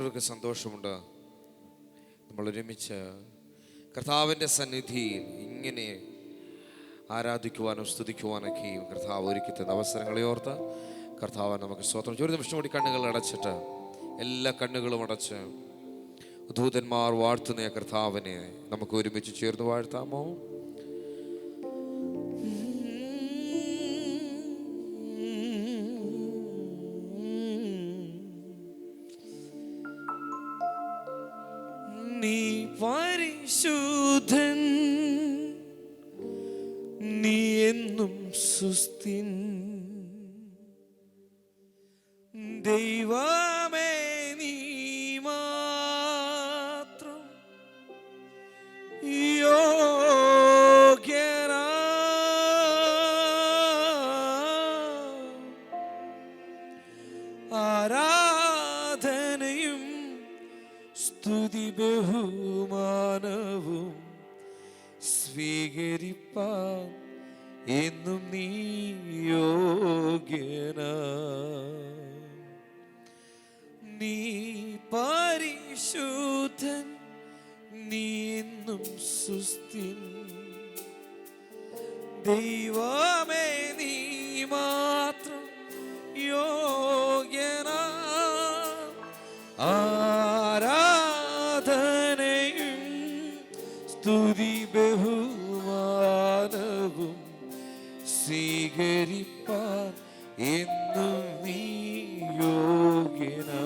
എത്രയൊക്കെ സന്തോഷമുണ്ട് നമ്മൾ ഒരുമിച്ച് കർത്താവിൻ്റെ സന്നിധിയിൽ ഇങ്ങനെ ആരാധിക്കുവാനും സ്തുതിക്കുവാനൊക്കെയും കർത്താവ് ഒരുക്കി തന്ന അവസരങ്ങളെ ഓർത്ത് കർത്താവ് നമുക്ക് സ്തോത്രം. ഒരു നിമിഷം കൂടി കണ്ണുകൾ അടച്ചിട്ട്, എല്ലാ കണ്ണുകളും അടച്ച് ദൂതന്മാർ വാഴ്ത്തുന്ന കർത്താവിനെ നമുക്ക് ഒരുമിച്ച് ചേർന്ന് വാഴ്ത്താമോ? നീ പരിശുദ്ധൻ, നീ എന്നും സുസ്ഥിൻ, ദൈവമേ നീ മാത്രം യോഗ്യനാ. ആരാധനയും സ്തുതി ബഹുമാനവും സ്വീകരിപ്പാൻ എന്നും നീ യോഗ്യനാ. നീ പരിശുദ്ധൻ, നീ എന്നും സുസ്ഥിൻ, ദൈവമേ നീ മാത്രം യോഗ്യനാ. ആരാധനയും സ്തുതി ബഹുമാനവും സ്വീകരിപ്പാൻ എന്നും നീ യോഗ്യനാ.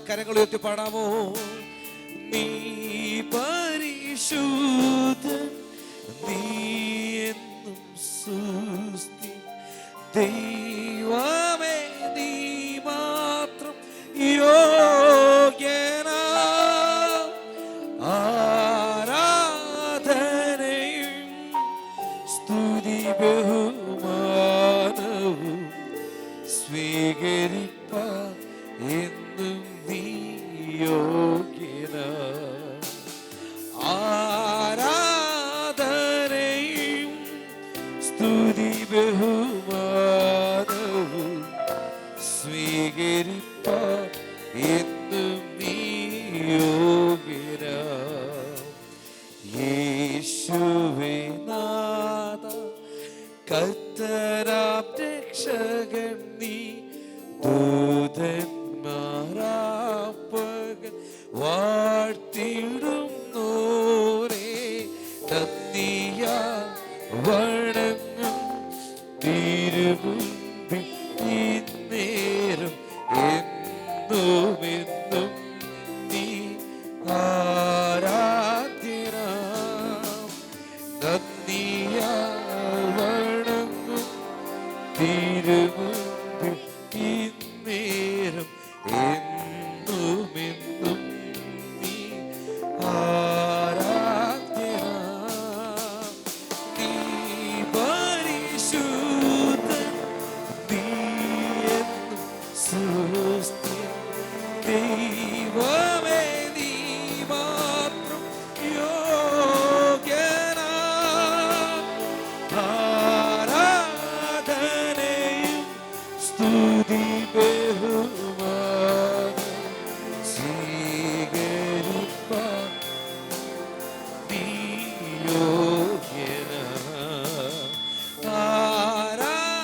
കരങ്ങൾ ഉയർത്തി പാടാമോ? നീ പരിശുദ്ധൻ, നീ എന്നും സുസ്ഥിൻ, ദൈവമേ നീ മാത്രം യോഗ്യനാ. ആരാധനയും സ്തുതി ബഹുമാനവും സ്വീകരിപ്പാൻ എന്നും നീ യോഗ്യനാ. ആരാധനയും സ്തുതി ബഹുമാനവും സ്വീകരിപ്പാൻ എന്നും നീ യോഗ്യനാ. യേശുവേ നാഥ, കർത്തനാം രക്ഷകൻ നീ, ദൂതന്മാരാപ്പകൻ വാഴ്ത്തിടുന്നോരേ, നന്ദിയാ വണങ്ങും തിരുമുമ്പിൽ ഇന്നേരം എന്നുമെന്നും നീ ആരാധ്യനാം. നന്ദിയാ വണങ്ങും തിരുമുമ്പിൽ ഇന്നേരം എന്നുമെന്നും നീ ആരാധ്യനാം. നീ പരിശുദ്ധൻ, നീ എന്നും സുസ്ഥിൻ, ദൈവമേ നീ മാത്രം യോഗ്യനാ. ആരാധനയും സ്തുതി ബഹുമാനം സ്വീകരിപ്പാൻ നീ യോഗ്യനാ.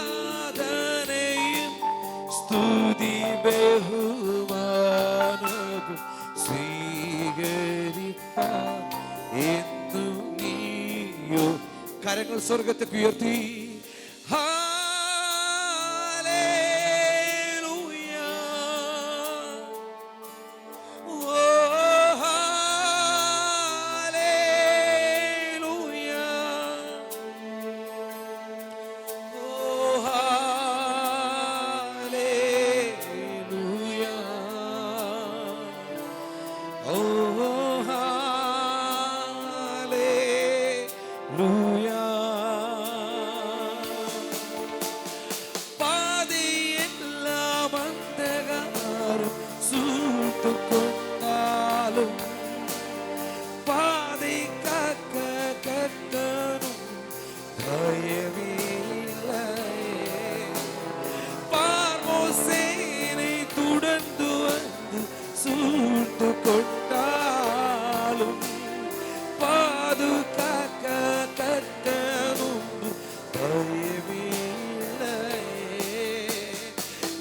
ആരാധനയും സ്തുതി ബഹുമാനവും സ്വീകരിപ്പാൻ എന്നും നീ യോഗ്യനാ. കരങ്ങൾ സ്വർഗത്തേക്ക് ഉയർത്തി பார்வோசேனை தொடர்ந்து வந்து சூழ்ந்து கொண்டாலும் பாதுகாக்க கர்த்தனுண்டு, பயமே இல்லையே.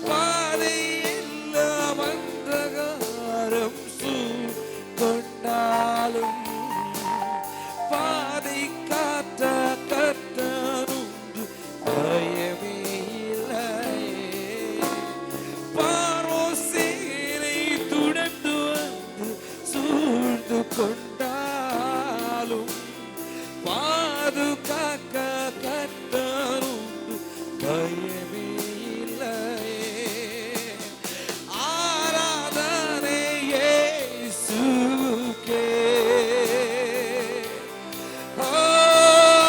பாதை எல்லாம் அந்தகாரம் சூழ்கொண்டாலும் பாதை காத்த கர்த்தனுண்டு, பயமே இல்லையே. பார்வோசேனை தொடர்ந்து வந்து சூழ்ந்து கொண்டாலும் பாதுகாக்க கர்த்தனுண்டு, பயமே இல்லையே. ஆராதனை இயேசுவுக்கே,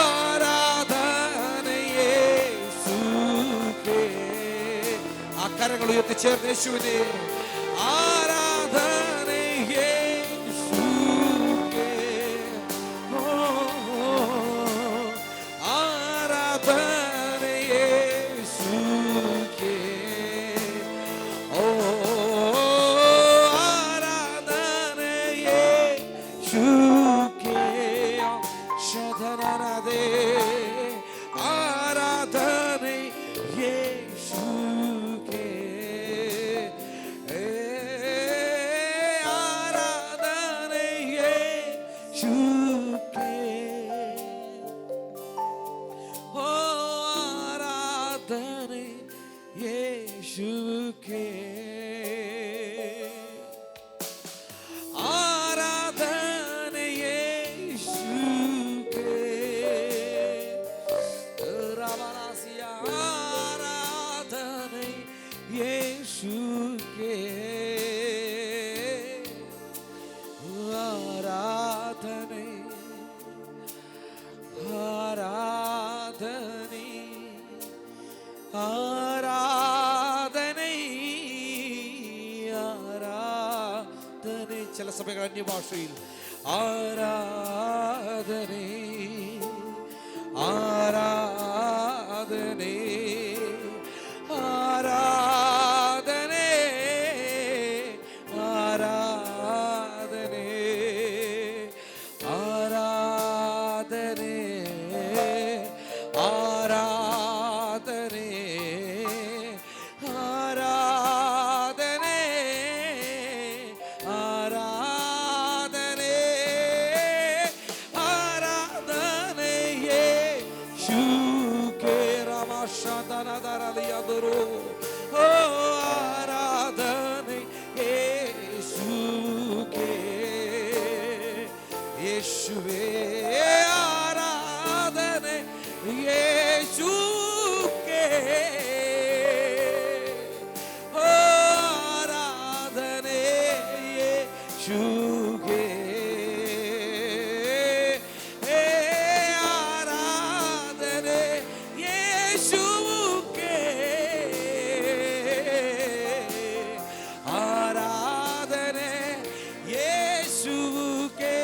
ஆராதனை இயேசுவுக்கே. കരങ്ങൾ ഉയർത്തി ചേർന്ന് യേശുവിനെ ആരാധന യേശുവേ. ഓ, ആരാധന യേശുവേ. ഓ, ആരാധന യേശുവേ. ശതനരദേ ആരാധന യേശുവേ. ചില സഭകൾ അന്യഭാഷയിൽ ആരാധനേ ആരാധനേ ആരാധനേ ആരാധനേ ആരാധനേ ആരാധനേ യേശുവേ ആരാധന യേശുവേ. ആരാധന യേശുവേ. ആരാധന യേശുവേ. ആരാധന യേശുവേ.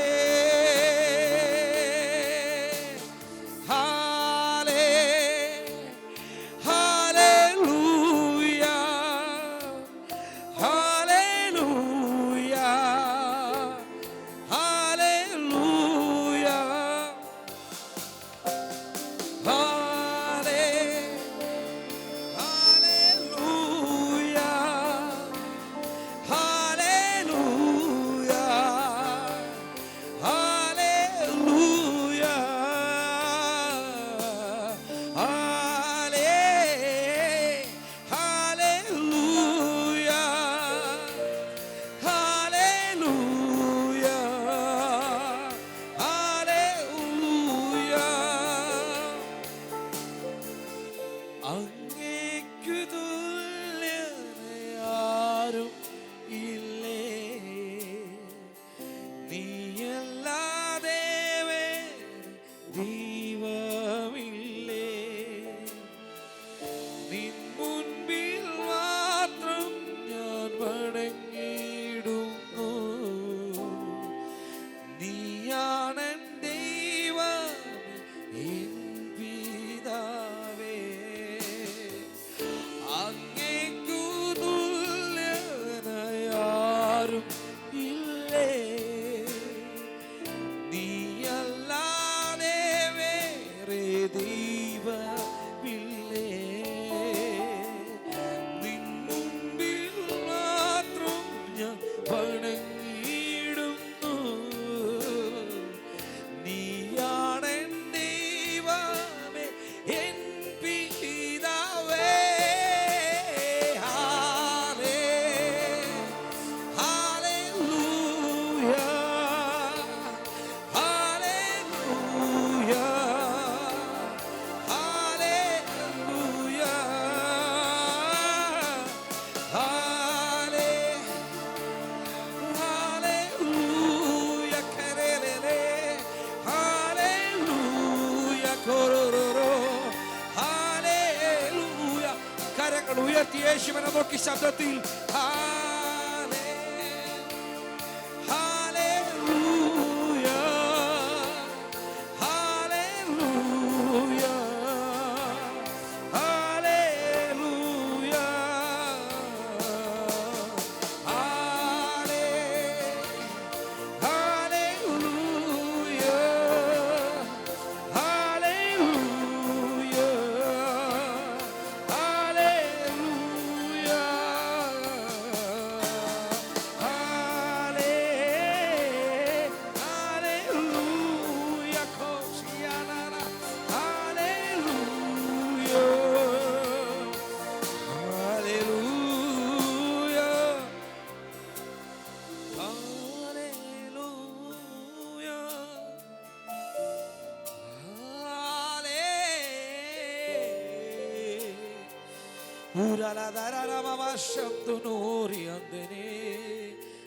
ഉയർത്തി യേശുവിനെ നോക്കി ശബ്ദത്തിൽ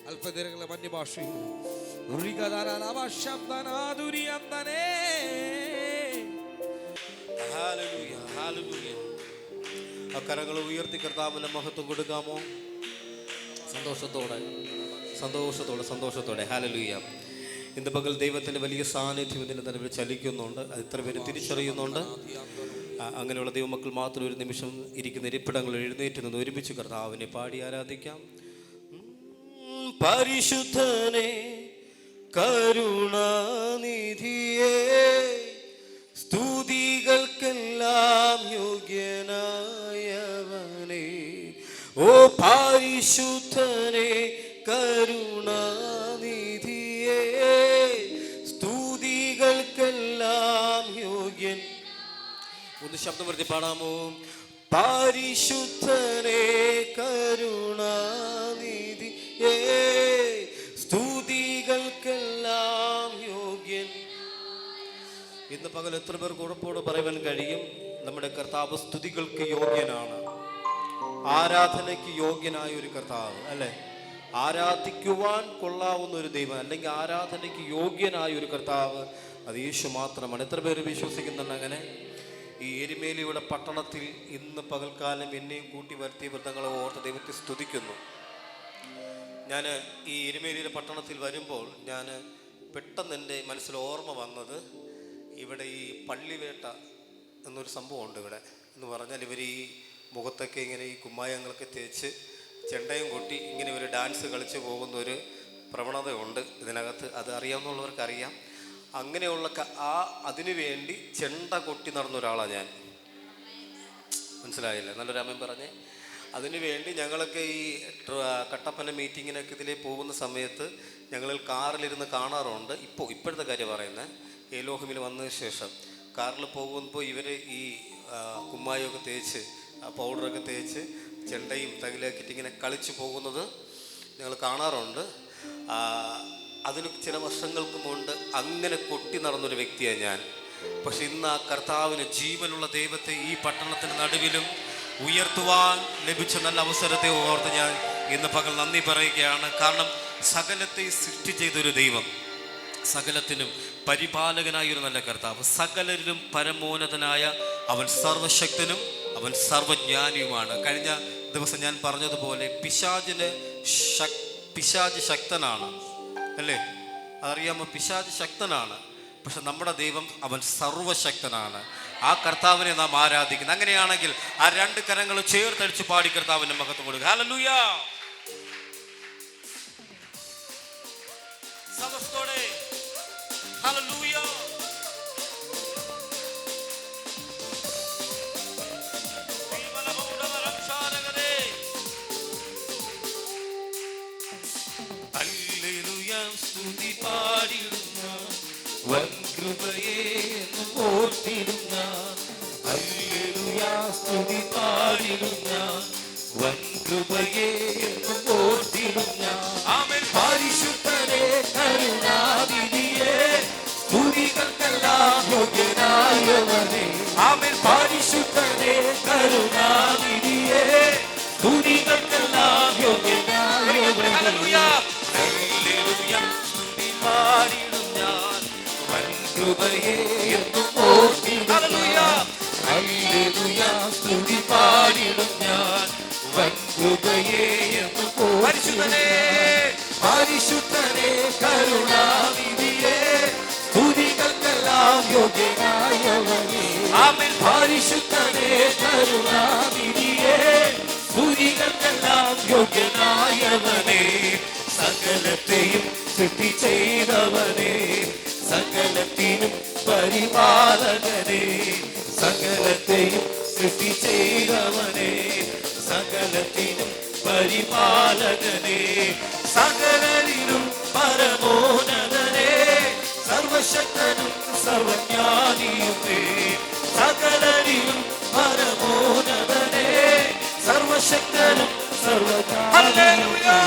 അല്പനേരങ്ങളെ മന്യഭാഷയിൽ കരങ്ങൾ ഉയർത്തി കർത്താവിന്റെ മഹത്വം കൊടുക്കാമോ? സന്തോഷത്തോടെ സന്തോഷത്തോടെ സന്തോഷത്തോടെ ഹല്ലേലൂയ. ഇന്ന് പകൽ ദൈവത്തിന്റെ വലിയ സാന്നിധ്യം ഇതിന്റെ തന്നെ ചലിക്കുന്നുണ്ട്. അത് ഇത്ര പേര് തിരിച്ചറിയുന്നുണ്ട്. അങ്ങനെയുള്ള ദൈവമക്കൾ മാത്രം ഒരു നിമിഷം ഇരിക്കുന്ന ഇരിപ്പിടങ്ങളിൽ എഴുന്നേറ്റ് നിന്ന് ഒരുമിച്ച് കർത്താവിനെ പാടി ആരാധിക്കാം. പരിശുദ്ധനെ കരുണാനിധിയെ സ്തുതികൾക്കെല്ലാം യോഗ്യനായവനെ, ഓ പരിശുദ്ധനെ കരുണാനിധിയെ സ്തുതികൾക്കെല്ലാം യോഗ്യൻ. ഒന്ന് ശബ്ദം വരുത്തി പാടാമോ? പരിശുദ്ധനെ കരുണാനിധിയെ സ്തുതികൾക്കെല്ലാം യോഗ്യൻ. ഇന്ന് പകൽ എത്ര പേർക്ക് ഉറപ്പോട് പറയുവാൻ കഴിയും? നമ്മുടെ കർത്താവ് സ്തുതികൾക്ക് യോഗ്യനാണ്, ആരാധനയ്ക്ക് യോഗ്യനായ ഒരു കർത്താവ് അല്ലെ? ആരാധിക്കുവാൻ കൊള്ളാവുന്ന ഒരു ദൈവം, അല്ലെങ്കിൽ ആരാധനയ്ക്ക് യോഗ്യനായ ഒരു കർത്താവ്, അത് യേശു മാത്രമാണ്. എത്ര പേര് വിശ്വസിക്കുന്നുണ്ട് അങ്ങനെ? ഈ എരുമേലിയുടെ പട്ടണത്തിൽ ഇന്ന് പകൽക്കാലം എന്നെയും കൂട്ടി വരുത്തിയ വൃത്തങ്ങളെ ഓർത്ത് ദൈവത്തെ സ്തുതിക്കുന്നു. ഞാൻ ഈ എരുമേലിയുടെ പട്ടണത്തിൽ വരുമ്പോൾ ഞാൻ പെട്ടെന്ന് എൻ്റെ മനസ്സിൽ ഓർമ്മ വന്നത്, ഇവിടെ ഈ പള്ളിവേട്ട എന്നൊരു സംഭവമുണ്ട് ഇവിടെ. എന്ന് പറഞ്ഞാൽ ഇവർ ഈ മുഖത്തൊക്കെ ഇങ്ങനെ ഈ കുമ്മായങ്ങളൊക്കെ തേച്ച് ചെണ്ടയും കൊട്ടി ഇങ്ങനെ ഒരു ഡാൻസ് കളിച്ച് പോകുന്ന ഒരു പ്രവണതയുണ്ട് ഇതിനകത്ത്. അത് അറിയാവുന്നവർക്കറിയാം. അങ്ങനെയുള്ള അതിനു വേണ്ടി ചെണ്ട കൊട്ടി നടന്ന ഒരാളാണ് ഞാൻ. മനസ്സിലായില്ല? നല്ലൊരു അമ്മയും പറഞ്ഞേ. അതിനു വേണ്ടി ഞങ്ങളൊക്കെ ഈ കട്ടപ്പന മീറ്റിങ്ങിനൊക്കെ ഇതിലേ പോകുന്ന സമയത്ത് ഞങ്ങൾ കാറിലിരുന്ന് കാണാറുണ്ട്. ഇപ്പോഴത്തെ കാര്യം പറയുന്നത്, ഏലോഹിമിൽ വന്നതിന് ശേഷം കാറിൽ പോകുമ്പോൾ ഇവർ ഈ കുമ്മായൊക്കെ തേച്ച് പൗഡറൊക്കെ തേച്ച് ചെണ്ടയും തകിലാക്കിയിട്ട് ഇങ്ങനെ കളിച്ച് പോകുന്നത് ഞങ്ങൾ കാണാറുണ്ട്. അതിന് ചില വർഷങ്ങൾക്ക് മുമ്പ് അങ്ങനെ കൊട്ടി നടന്നൊരു വ്യക്തിയാണ് ഞാൻ. പക്ഷെ ഇന്ന് ആ കർത്താവിന്, ജീവനുള്ള ദൈവത്തെ ഈ പട്ടണത്തിന് നടുവിലും ഉയർത്തുവാൻ ലഭിച്ച നല്ല അവസരത്തെ ഓർത്ത് ഞാൻ ഇന്ന് പകൽ നന്ദി പറയുകയാണ്. കാരണം സകലത്തെ സൃഷ്ടി ചെയ്തൊരു ദൈവം, സകലത്തിനും പരിപാലകനായ ഒരു നല്ല കർത്താവ്, സകലരിലും പരമോന്നതനായ അവൻ സർവശക്തനും അവൻ സർവജ്ഞാനിയുമാണ്. കഴിഞ്ഞ ദിവസം ഞാൻ പറഞ്ഞതുപോലെ പിശാച് ശക്തനാണ് അല്ലേ? അതറിയാമോ? പിശാച് ശക്തനാണ്. പക്ഷെ നമ്മുടെ ദൈവം അവൻ സർവശക്തനാണ്. ആ കർത്താവിനെ നാം ആരാധിക്കുന്നു. അങ്ങനെയാണെങ്കിൽ ആ രണ്ട് കരങ്ങൾ ചേർത്തടിച്ച് പാടി കർത്താവിന്റെ മഹത്വം കൊടുക്കുക. ഹല്ലേലൂയ. സമസ്തോടെ ഹല്ലേലൂയ. സ്തുതി പാടിടുന്ന വൻകൃപയെ ഓർത്തിടുന്ന, ഹല്ലേലൂയ സ്തുതി പാടിടുന്ന വൻകൃപയെ ഓർത്തിടുന്ന, ആമേൻ. പരിശുദ്ധനെ കരുണാനിധിയെ സ്തുതികൾക്കെല്ലാം യോഗ്യനായവനെ, ആമേൻ. പരിശുദ്ധനെ കരുണാനിധിയെ സ്തുതികൾക്കെല്ലാം യോഗ്യനായവനെ, ഹല്ലേലൂയ. സ്തുതി പാടിടും ഞാൻ വൻകൃപയെ എന്നും ഓർത്തിടും, ഹല്ലേലൂയ. സ്തുതി പാടിടും ഞാൻ കൃപയെ എന്നും പരിശുദ്ധനേ പരിശുദ്ധനെ കരുണാനിധിയെ സ്തുതികൾക്കെല്ലാം യോഗ്യനായവനേ. ആമേൻ. പരിശുദ്ധനെ കരുണാനിധിയെ സ്തുതികൾക്കെല്ലാം യോഗ്യനായവനേ. സകലത്തെയും സൃഷ്ടി ചെയ്തവനേ, സകലത്തിനും പരിപാലകനേ. സകലത്തെയും സൃഷ്ടി ചെയ്തവനേ, സകലത്തിനും പരിപാലകനേ. സകലരിലും പരമോന്നതനേ, സർവശക്തനും സർവജ്ഞാനിയുമേ. സകലരിലും പരമോന്നതനേ, സർവശക്തനും സർവജ്ഞാനിയുമേ.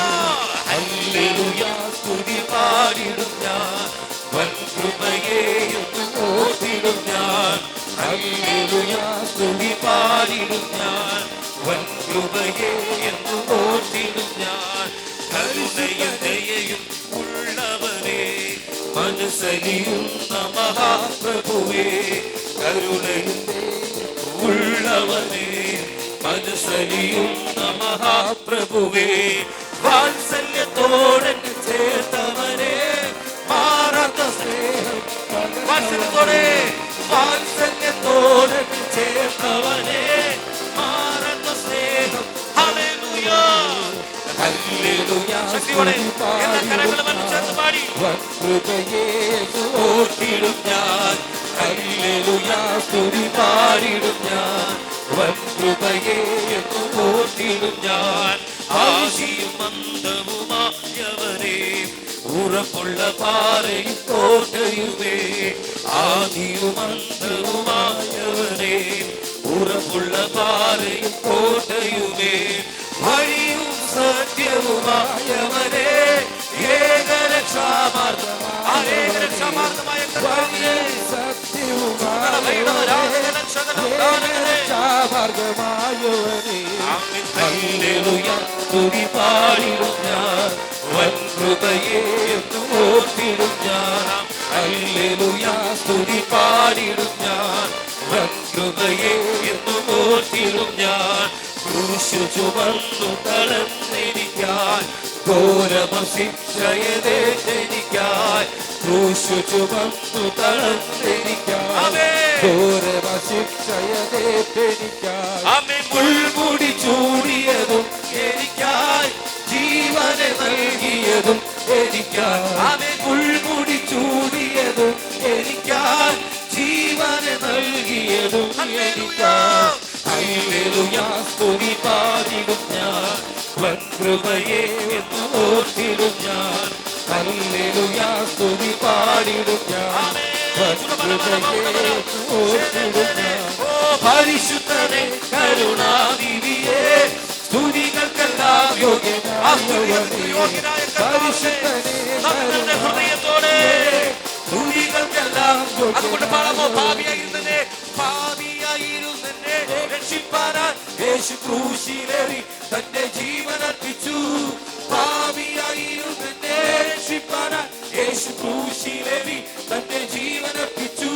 ഹല്ലേലൂയ സ്തുതി പാടിടും ഞാൻ, വൻകൃപയെ എന്നും ഓർത്തിടും ഞാൻ. ഹല്ലേലൂയ സ്തുതി പാടിടും ഞാൻ, വൻകൃപയെ എന്നും ഓർത്തിടും ഞാൻ. കരുണയും ദയയും ഉള്ളവനേ, മനസ്സലിയുന്ന മഹാപ്രഭുവേ. കരുണയും ഉള്ളവനേ, മനസ്സലിയുന്ന മഹാപ്രഭുവേ. വാത്സല്യത്തോടെ ചേർത്തവനെ, മാറാത്ത സ്നേഹം വാത്സല്യത്തോടെ, വാത്സല്യത്തോടെ ചേർത്തവനെ, മാറാത്ത സ്നേഹം. ഹല്ലേലൂയ ഹല്ലേലൂയ ശക്തിയോടെ എല്ലാ കരങ്ങളും ചേർത്ത് പാടി. കൃപയെ ഓർത്തിടും ഞാൻ. ഹല്ലേലൂയ സ്തുതി പാടിടും ഞാൻ, വൻകൃപയെ ഓർത്തിടും ഞാൻ. ആശിയും മന്ദവുമായവനെ, ഉറപ്പുള്ള പാറയും കോട്ടയുമേ. ആദിയും മന്ദവുമായവനെ, ഉറപ്പുള്ള പാറയും കോട്ടയുമേ. വഴിയും സത്യവുമായവനെ, ഏകരക്ഷാമാർഗമായ ഏകരക്ഷാമാർഗ്ഗമായ കർത്താവേ, സത്യവുമാർഗമായവനെ. ഹല്ലേലൂയ സ്തുതി പാടിടും ഞാൻ, വൻകൃപയെ എന്നും ഓർത്തിടും ഞാൻ. ഹല്ലേലൂയ സ്തുതി പാടിടും ഞാൻ, വൻകൃപയെ എന്നും ഓർത്തിടും ഞാൻ. ക്രൂശു ചുമന്നു തളർന്നിരിക്കാൻ, ഘോരമശിക്ഷയതേറ്റെനിക്കായി. ക്രൂശു ചുമന്നു തളർന്നിരിക്കാൻ, ഘോരമശിക്ഷയതേറ്റെനിക്കായി. മുൾമുടി ചൂടിയതും എനിക്കായി, ജീവനെ നൽകിയതും എനിക്കായി. മുൾമുടി ചൂടിയതും എനിക്കായി, ജീവനെ നൽകിയതും എനിക്കായി. ഹല്ലേലൂയ സ്തുതി പാടിടും ഞാൻ, വൻകൃപയെ എന്നും ഓർത്തിടും ഞാൻ. ഹല്ലേലൂയ സ്തുതി പാടിടും ഞാൻ, വൻകൃപയെ എന്നും ഓർത്തിടും ഞാൻ. പരിശുദ്ധനെ കരുണാനിധിയെ സ്തുതികൾക്കെല്ലാം യോഗ്യനായ പരിശുദ്ധനെ ഹൃദയത്തോടെ സ്തുതികൾക്കെല്ലാം അതുകൊണ്ട് പാടാമോ? പാപിയായിരുന്നെ പാപിയായിരുന്നെ രക്ഷിപ്പാനായി യേശു ക്രൂശിലേറി തന്റെ ജീവൻ അർപ്പിച്ചു. പാപിയായിരുന്നെ രക്ഷിപ്പാനായി യേശു ക്രൂശിലേറി തന്റെ ജീവൻ അർപ്പിച്ചു.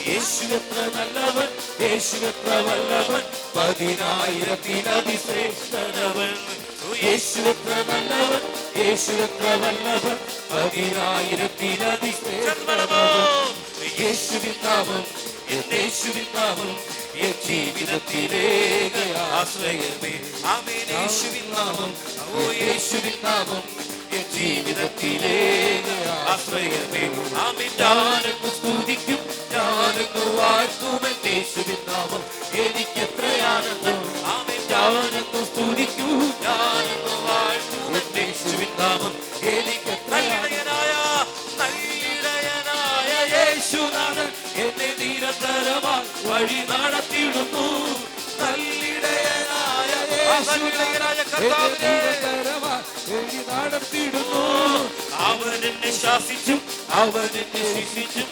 യേശു എത്ര നല്ലവൻ, യേശു എത്ര വല്ലവൻ, 10,000 ശ്രേഷ്ഠനവൻ. യേശു എത്ര നല്ലവൻ, യേശു എത്ര വല്ലവൻ, 10,000 ശ്രേഷ്ഠനവൻ. യേശുവിൻ നാമം, യേശുവിൻ നാമം, എൻ ജീവിതത്തിലേക ആശ്രയമേ. ആമേൻ. യേശുവിൻ നാമം, ഓ യേശുവിൻ നാമം, എൻ ജീവിതത്തിലേക ആശ്രയമേ. ആമേൻ. ഞാനൊന്ന് സ്തുതിക്കും, ഞാനൊന്ന് വാഴ്ത്തും എൻ യേശുവിൻ നാമം, എനിക്കെത്ര ആനന്ദം. ആമേൻ. ഞാനൊന്ന് സ്തുതിക്കും, ഞാനൊന്ന് വാഴ്ത്തും എൻ യേശുവിൻ നാമം, എനിക്കെത്ര നല്ലിടയനായ യേശുനാഥൻ എന്നെ നിരന്തരമായി വഴി നടത്തിയിടുന്നു. നല്ലിടയനായ നല്ലിടയനായ കർത്താവിനെ വഴി നടത്തിയിടുന്നു. അവൻ എന്നെ ശാസിച്ചും അവൻ എന്നെ ശിക്ഷിച്ചും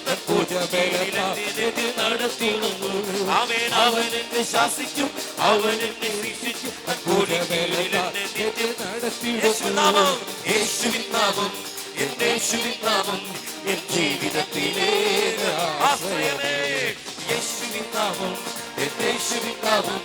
നടത്തിയിടുന്നു. ആമേൻ. അവൻ എന്നെ ശാസിക്കും, അവൻ എന്നെ ശിക്ഷിച്ചും നടത്തിയിടുന്നു. യേശുവിൻ നാമം, എൻ യേശുവിൻ നാമം, എൻ ജീവിതത്തിലേക ആശ്രയമേ. യേശുവിൻ നാമം, എൻ യേശുവിൻ നാമം,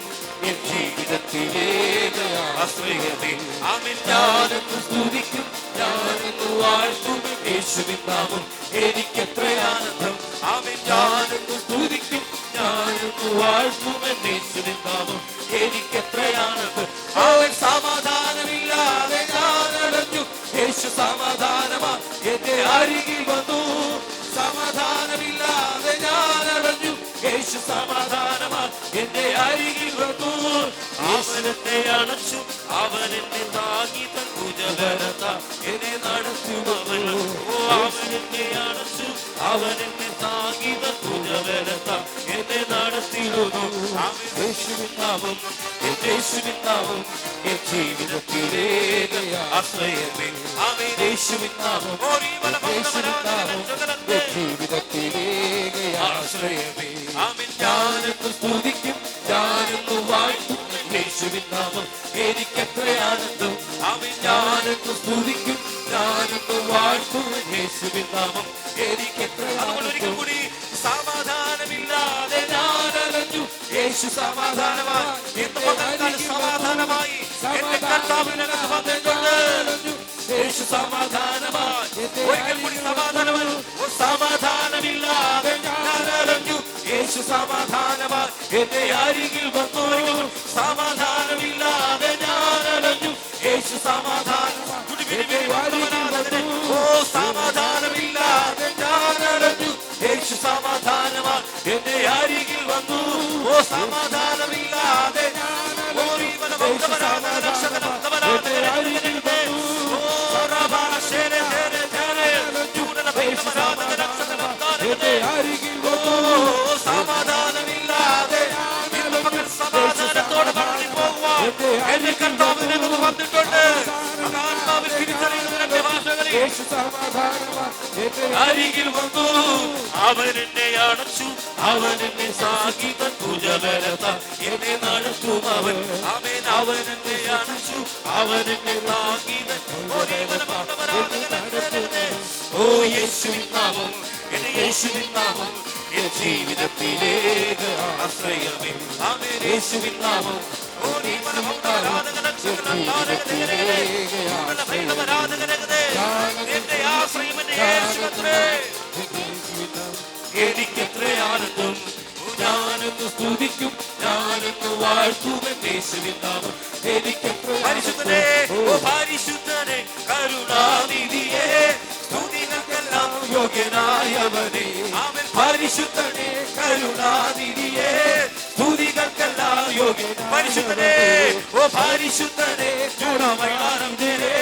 എൻ ജീവിതത്തിലേക ആശ്രയമേ. ആമേൻ. ഞാനൊന്ന് സ്തുതിക്കും, ഞാനൊന്ന് വാഴ്ത്തും യേശുവിൻ നാമം എനിക്കെത്ര ആനന്ദം. ആമേൻ. ഞാനൊന്ന് സ്തുതിക്കും, ഞാനൊന്ന് വാഴ്ത്തും യേശുവിൻ നാമം എനിക്കെത്ര ആനന്ദം. ആമേൻ. സമാധാനമില്ലാതെ ഞാൻ അലഞ്ഞു, യേശു സമാധാനമാ എന്റെ അരികിൽ വന്നു. സമാധാനമില്ലാതെ ഞാൻ അലഞ്ഞു, യേശു സമാധാനമാ എന്റെ അരികിൽ വന്നു. അവൻ എന്നെ അണച്ചു, അവൻ എന്നെ താങ്ങി തൻ ഭുജബലത്ത എന്നെ നടത്തും അവൻ. ഓ അവൻ എന്നെ അണച്ചു, അവൻ എന്നെ താങ്ങി തൻ ഭുജബലത്ത എന്നെ നടത്തിടുന്നു. അവൻ യേശുവിൻ നാമം, യേശുവിൻ നാമം എൻ ജീവിതത്തിലെ ആശ്രയമേ. അവൻ യേശുവിൻ നാമം, യേശുവിൻ നാമം എൻ ജീവിതത്തിലെ ആശ്രയമേ. അവൻ ഞാനൊന്ന് സ്തുതിക്കും, ഞാനൊന്ന് വാഴ്ത്തും യേശുവിൻ നാമം എനിക്കെത്ര ആനന്ദം. അവൻ ഞാനൊന്ന് സ്തുതിക്കും, ഞാനൊന്ന് വാഴ്ത്തും യേശുവിൻ നാമം എനിക്കെത്ര ആനന്ദം. കൂടി സമാധാനമില്ലാതെ ഞാൻ അലഞ്ഞു, യേശു സമാധാനമായി എന്ന് പറഞ്ഞാൽ സമാധാനമായി എന്റെ കർത്താവിനകത്ത് വന്നിട്ടുണ്ട്. യേശു സമാധാനമായി. ഒരിക്കൽ കൂടി സമാധാനമായി. സമാധാനമില്ലാതെ ഞാൻ അലഞ്ഞു, യേശു സമാധാനമായി എന്റെ അരികിൽ വന്നു. സമാധാനമില്ലാതെ ഞാൻ അലഞ്ഞു, യേശു സമാധാനമായി. ഓ സമാധാനമില്ലാതെ ഞാൻ അലഞ്ഞു, യേശു സമാധാനമായി എന്റെ അരികിൽ വന്നു. ഓ സമാധാനമില്ലാതെ സമാധാനമില്ലാതെ സമാധാനത്തോടെ പറഞ്ഞു പോകുവാൻ എന്റെ കർത്താവിനെ വന്നിട്ടുണ്ട്. അരികിൽ വന്നു, അവൻ എന്നെ അണച്ചു, അവൻ എന്നെ സാക്കി തൻ ഭുജബലത്ത എന്നെ നടത്തും അവൻ. ആമേൻ. അവൻ എന്നെ അണച്ചു, അവൻ എന്നെ താങ്ങി തൻ. ഓ യേശുവിൻ നാമം, എന്റെ യേശുവിൻ നാമം എൻ ജീവിതത്തിലേക്ക് ആശ്രയമേ. ആമേൻ. യേശുവിൻ നാമം. ഓ നീ എന്റെ ആശ്രയം എന്റെ യേശുവത്രേ. എനിക്കെത്ര ആനന്ദം. ഞാനൊന്ന് സ്തുതിക്കും, ഞാനൊന്ന് വാഴ്ത്തും യേശുവിൻ നാമം എനിക്കെത്ര. പരിശുദ്ധനെ, ഓ പരിശുദ്ധനെ, കരുണാനിധിയെ, സ്തുതികൾക്കെല്ലാം യോഗ്യനായവനെ. അവൻ പരിശുദ്ധനെ, കരുണാനിധിയെ, സ്തുതികൾക്കെല്ലാം യോഗ്യൻ. പരിശുദ്ധനെ, ഓ പരിശുദ്ധനെ, ഗുണമയാനന്ദനെ,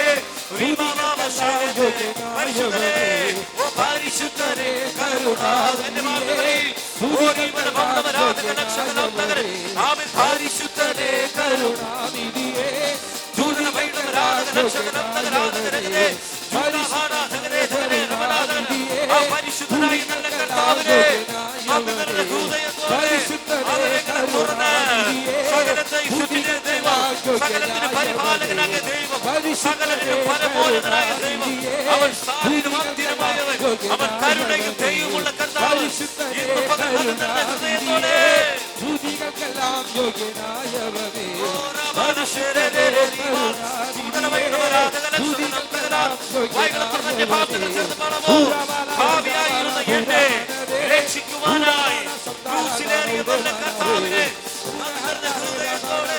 പരിശുദ്ധനെ, ഓ പരിശുദ്ധനെ, കരുണാനിധിയെ, അവൻ പരിശുദ്ധനെ, കരുണാനിധിയെ, പരിശുദ്ധനായി നല്ല കർത്താവിനെ അവരുടെ ഹൃദയത്തോടെ സകലത്തെ സകലത്തിന് പരിപാലകനായ ദൈവം, സകലത്തിന് പരമോന്നതനായ ദൈവം, അവൻ സാധനമായവൻ, അവൻ കരുണയും ദൈവമുള്ള കർത്താവ്. ഇന്ന് പകൽ ഹൃദയത്തോടെ സ്തുതികൾക്കെല്ലാം യോഗ്യനായവനേ, ഭാവിയായിരുന്ന എന്നെ രക്ഷിക്കുവാനായി ക്രൂശിലേറിയ നല്ല കർത്താവിനെ ഹൃദയത്തോടെ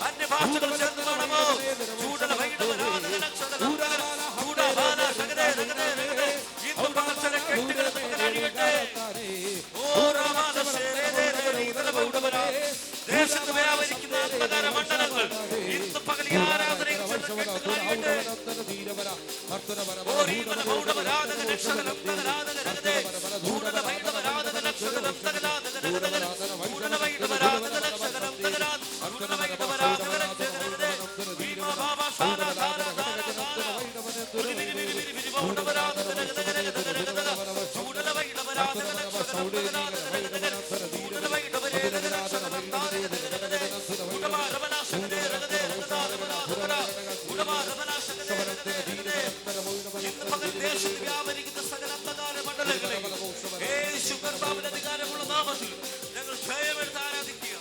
അന്യഭാഷകൾ ചേർന്ന് കാണമോ ചൂടല ദേശത്ത് വ്യാപരിക്കുന്ന മണ്ഡലങ്ങൾ ഇന്ന് പകൽ ആരാധനയിൽ നാമത്തിൽ ഞങ്ങൾ ജയമെടുത്ത് ആരാധിക്കുക.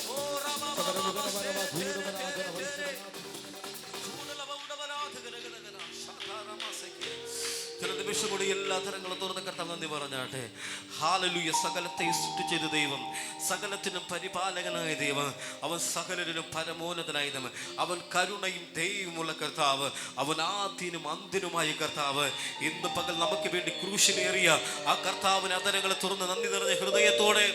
ഓ ചില നിമിഷം കൂടി എല്ലാ തരങ്ങളും തുറന്ന് കർത്താവ് നന്ദി പറഞ്ഞാട്ടെ. ഹല്ലേലൂയ. സകലത്തെ സൃഷ്ടിച്ച ദൈവം, സകലത്തിനും പരിപാലകനായ ദൈവം, അവൻ സകലരിലും പരമോന്നതനായ ദൈവം, അവൻ കരുണയും ദയവുമുള്ള കർത്താവ്, അവൻ ആദ്യനും അന്ത്യനുമായ കർത്താവ്. ഇന്ന് പകൽ നമുക്ക് വേണ്ടി ക്രൂശിലേറിയ ആ കർത്താവിന് അതരങ്ങളെ തുറന്ന് നന്ദി നിറഞ്ഞ ഹൃദയത്തോടെ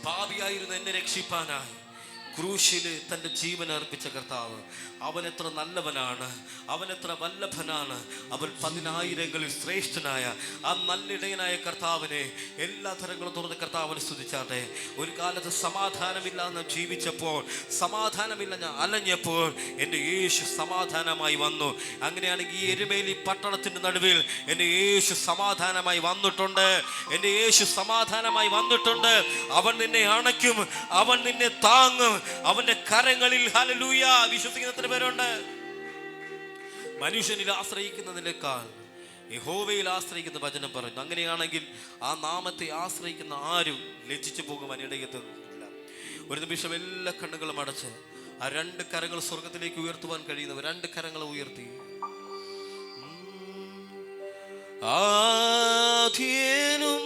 പാപിയായിരുന്നു എന്നെ രക്ഷിപ്പാനായി ക്രൂശില് തൻ്റെ ജീവൻ അർപ്പിച്ച കർത്താവ്, അവൻ എത്ര നല്ലവനാണ്, അവൻ എത്ര വല്ലഭനാണ്. അവൻ 10,000ങ്ങളിൽ ശ്രേഷ്ഠനായ ആ നല്ലിടയനായ കർത്താവിനെ എല്ലാ തരങ്ങളും തുറന്ന് കർത്താവിനെ സ്തുതിച്ചാട്ടെ. ഒരു കാലത്ത് സമാധാനമില്ലാന്ന് ജീവിച്ചപ്പോൾ, സമാധാനമില്ല ഞാൻ അലഞ്ഞപ്പോൾ എൻ്റെ യേശു സമാധാനമായി വന്നു. അങ്ങനെയാണെങ്കിൽ ഈ എരുമേലി പട്ടണത്തിൻ്റെ നടുവിൽ എൻ്റെ യേശു സമാധാനമായി വന്നിട്ടുണ്ട്. എൻ്റെ യേശു സമാധാനമായി വന്നിട്ടുണ്ട്. അവൻ നിന്നെ അണയ്ക്കും, അവൻ നിന്നെ താങ്ങും, അവന്റെ കരങ്ങളിൽ. ഹല്ലേലൂയ. വിശ്വസിക്കുന്ന എത്ര പേരുണ്ട്? മനുഷ്യനിൽ ആശ്രയിക്കുന്നതിനേക്കാൾ യഹോവയിൽ ആശ്രയിക്കുന്ന വചനം പറയുന്നു. അങ്ങനെയാണെങ്കിൽ ആ നാമത്തെ ആശ്രയിക്കുന്ന ആരും ലജ്ജിച്ചു പോകുവാൻ ഇടയെത്തുന്നില്ല. ഒരു നിമിഷം എല്ലാ കണ്ണുകളും അടച്ച് ആ 2 കരങ്ങൾ സ്വർഗത്തിലേക്ക് ഉയർത്തുവാൻ കഴിയുന്നവർ 2 കരങ്ങൾ ഉയർത്തി. ആദ്യനും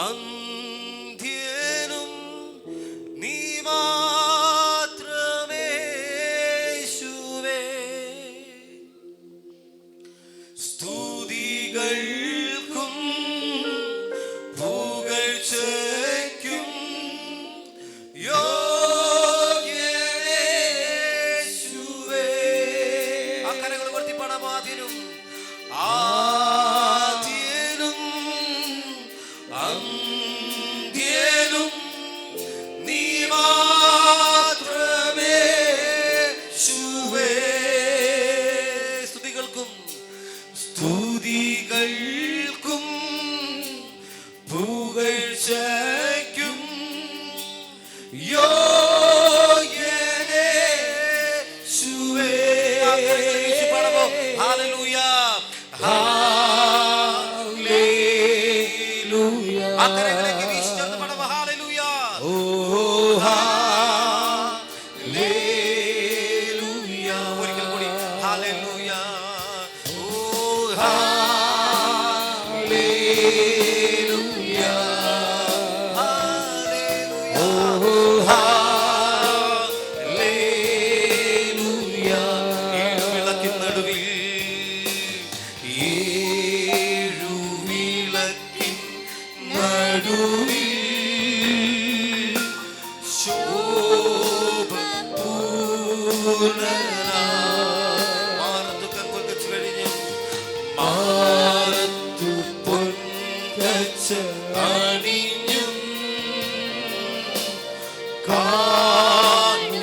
അന്ത്യനും നീ മാത്രമേ യേശുവേ, സ്തുതികൾക്കും പുകഴ്ചയ്ക്കും യോഗ്യനേ യേശുവേ. ആ കരങ്ങൾ ഉയർത്തി പാടാം. ആദ്യനും ആദ്യനും അന്ത്യനും നീ മാത്രമേ യേശുവേ, സ്തുതികൾക്കും സ്തുതികൾക്കും പുകഴ്ചയ്ക്കും യോഗ്യനേ യേശുവേ. ഹല്ലേലൂയ. ഹല്ലേലൂയ. അക്കരകളിലേക്ക് വീശിച്ചെന്ന് പാടാം. ഹല്ലേലൂയ. ഓ ഹല്ലേലൂയ. ഒരിക്കൽ കൂടി ഹല്ലേലൂയ. ഓ ഹല്ലേലൂയ. ഹല്ലേലൂയ. ഓ ഹല്ലേലൂയ. ഏഴുവിളക്കിൻ നടുവിൽ, ഏഴുവിളക്കിൻ നടുവിൽ മാറത്തു പൊൻകച്ച് കഴിഞ്ഞു, മാറത്തു പൊൻകച്ച് അണിഞ്ഞു.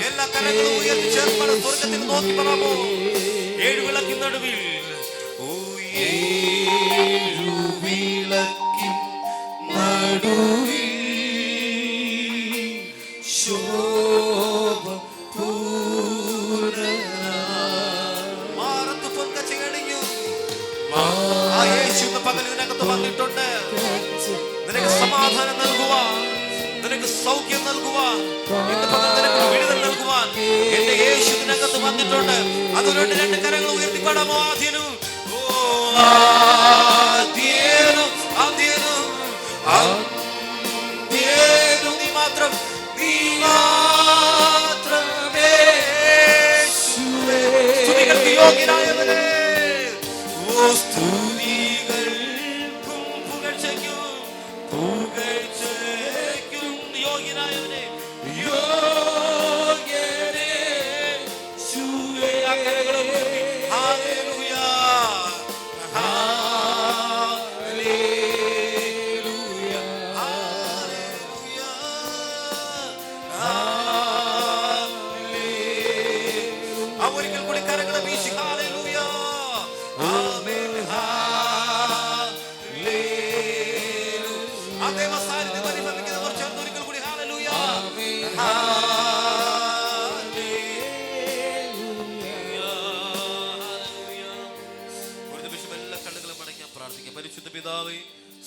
എല്ലാ കരങ്ങളും ഉയർത്തി ചേർന്ന് സ്വർഗത്തിൽ നോക്കി പറയാമോ? ഏഴുവിളക്കിൻ നടുവിൽ, ഓ ഏഴുവിളക്കിൻ നടുവിൽ ശോഭ മാറത്ത് പൊൻകച്ച് കഴിഞ്ഞു. ആ യേശു ഇന്ന് പകൽ ഇതിനകത്ത് വന്നിട്ടുണ്ട്. നിനക്ക് സമാധാനം നൽകുവാൻ, നിനക്ക് സൗഖ്യം നൽകുവാൻ, ഇന്ന് പകൽ നിനക്ക് വിടുതൽ നൽകുവാൻ എന്റെ യേശു ഇതിനകത്ത് വന്നിട്ടുണ്ട്. അതുകൊണ്ട് 2 കരങ്ങൾ ഉയർത്തി പാടാമോ? ആദ്യനും ആദ്യനും ആദ്യനും ആദ്യനും നീ മാത്രം, നീ മാത്രമേ യേശുവേ, സ്തുതികൾക്ക് യോഗ്യനായവനേ. ഓ സ്തുതികൾക്കും പുകഴ്ചയ്ക്കും പുകഴ്ചയ്ക്കും യോഗ്യനായവനേ, യോഗ്യനേ യേശുവേ. ഹല്ലേലൂയ. ഹല്ലേലൂയ. ഹല്ലേലൂയ. ഹല്ലേലൂയ. ഒരിക്കൽ കൂടി കരങ്ങളെ വീശി ഹല്ലേലൂയ. ആമേൻ. ഹല്ലേലൂയ. ആ ദൈവസാന്നിധ്യം അനുഭവിക്കുന്നവർ ചേർന്ന് ഒരിക്കൽ കൂടി ഹല്ലേലൂയ. ഒരു നിമിഷം എല്ലാ കണ്ണുകളും അടയ്ക്കാൻ പ്രാർത്ഥിക്കാം. പരിശുദ്ധ പിതാവേ,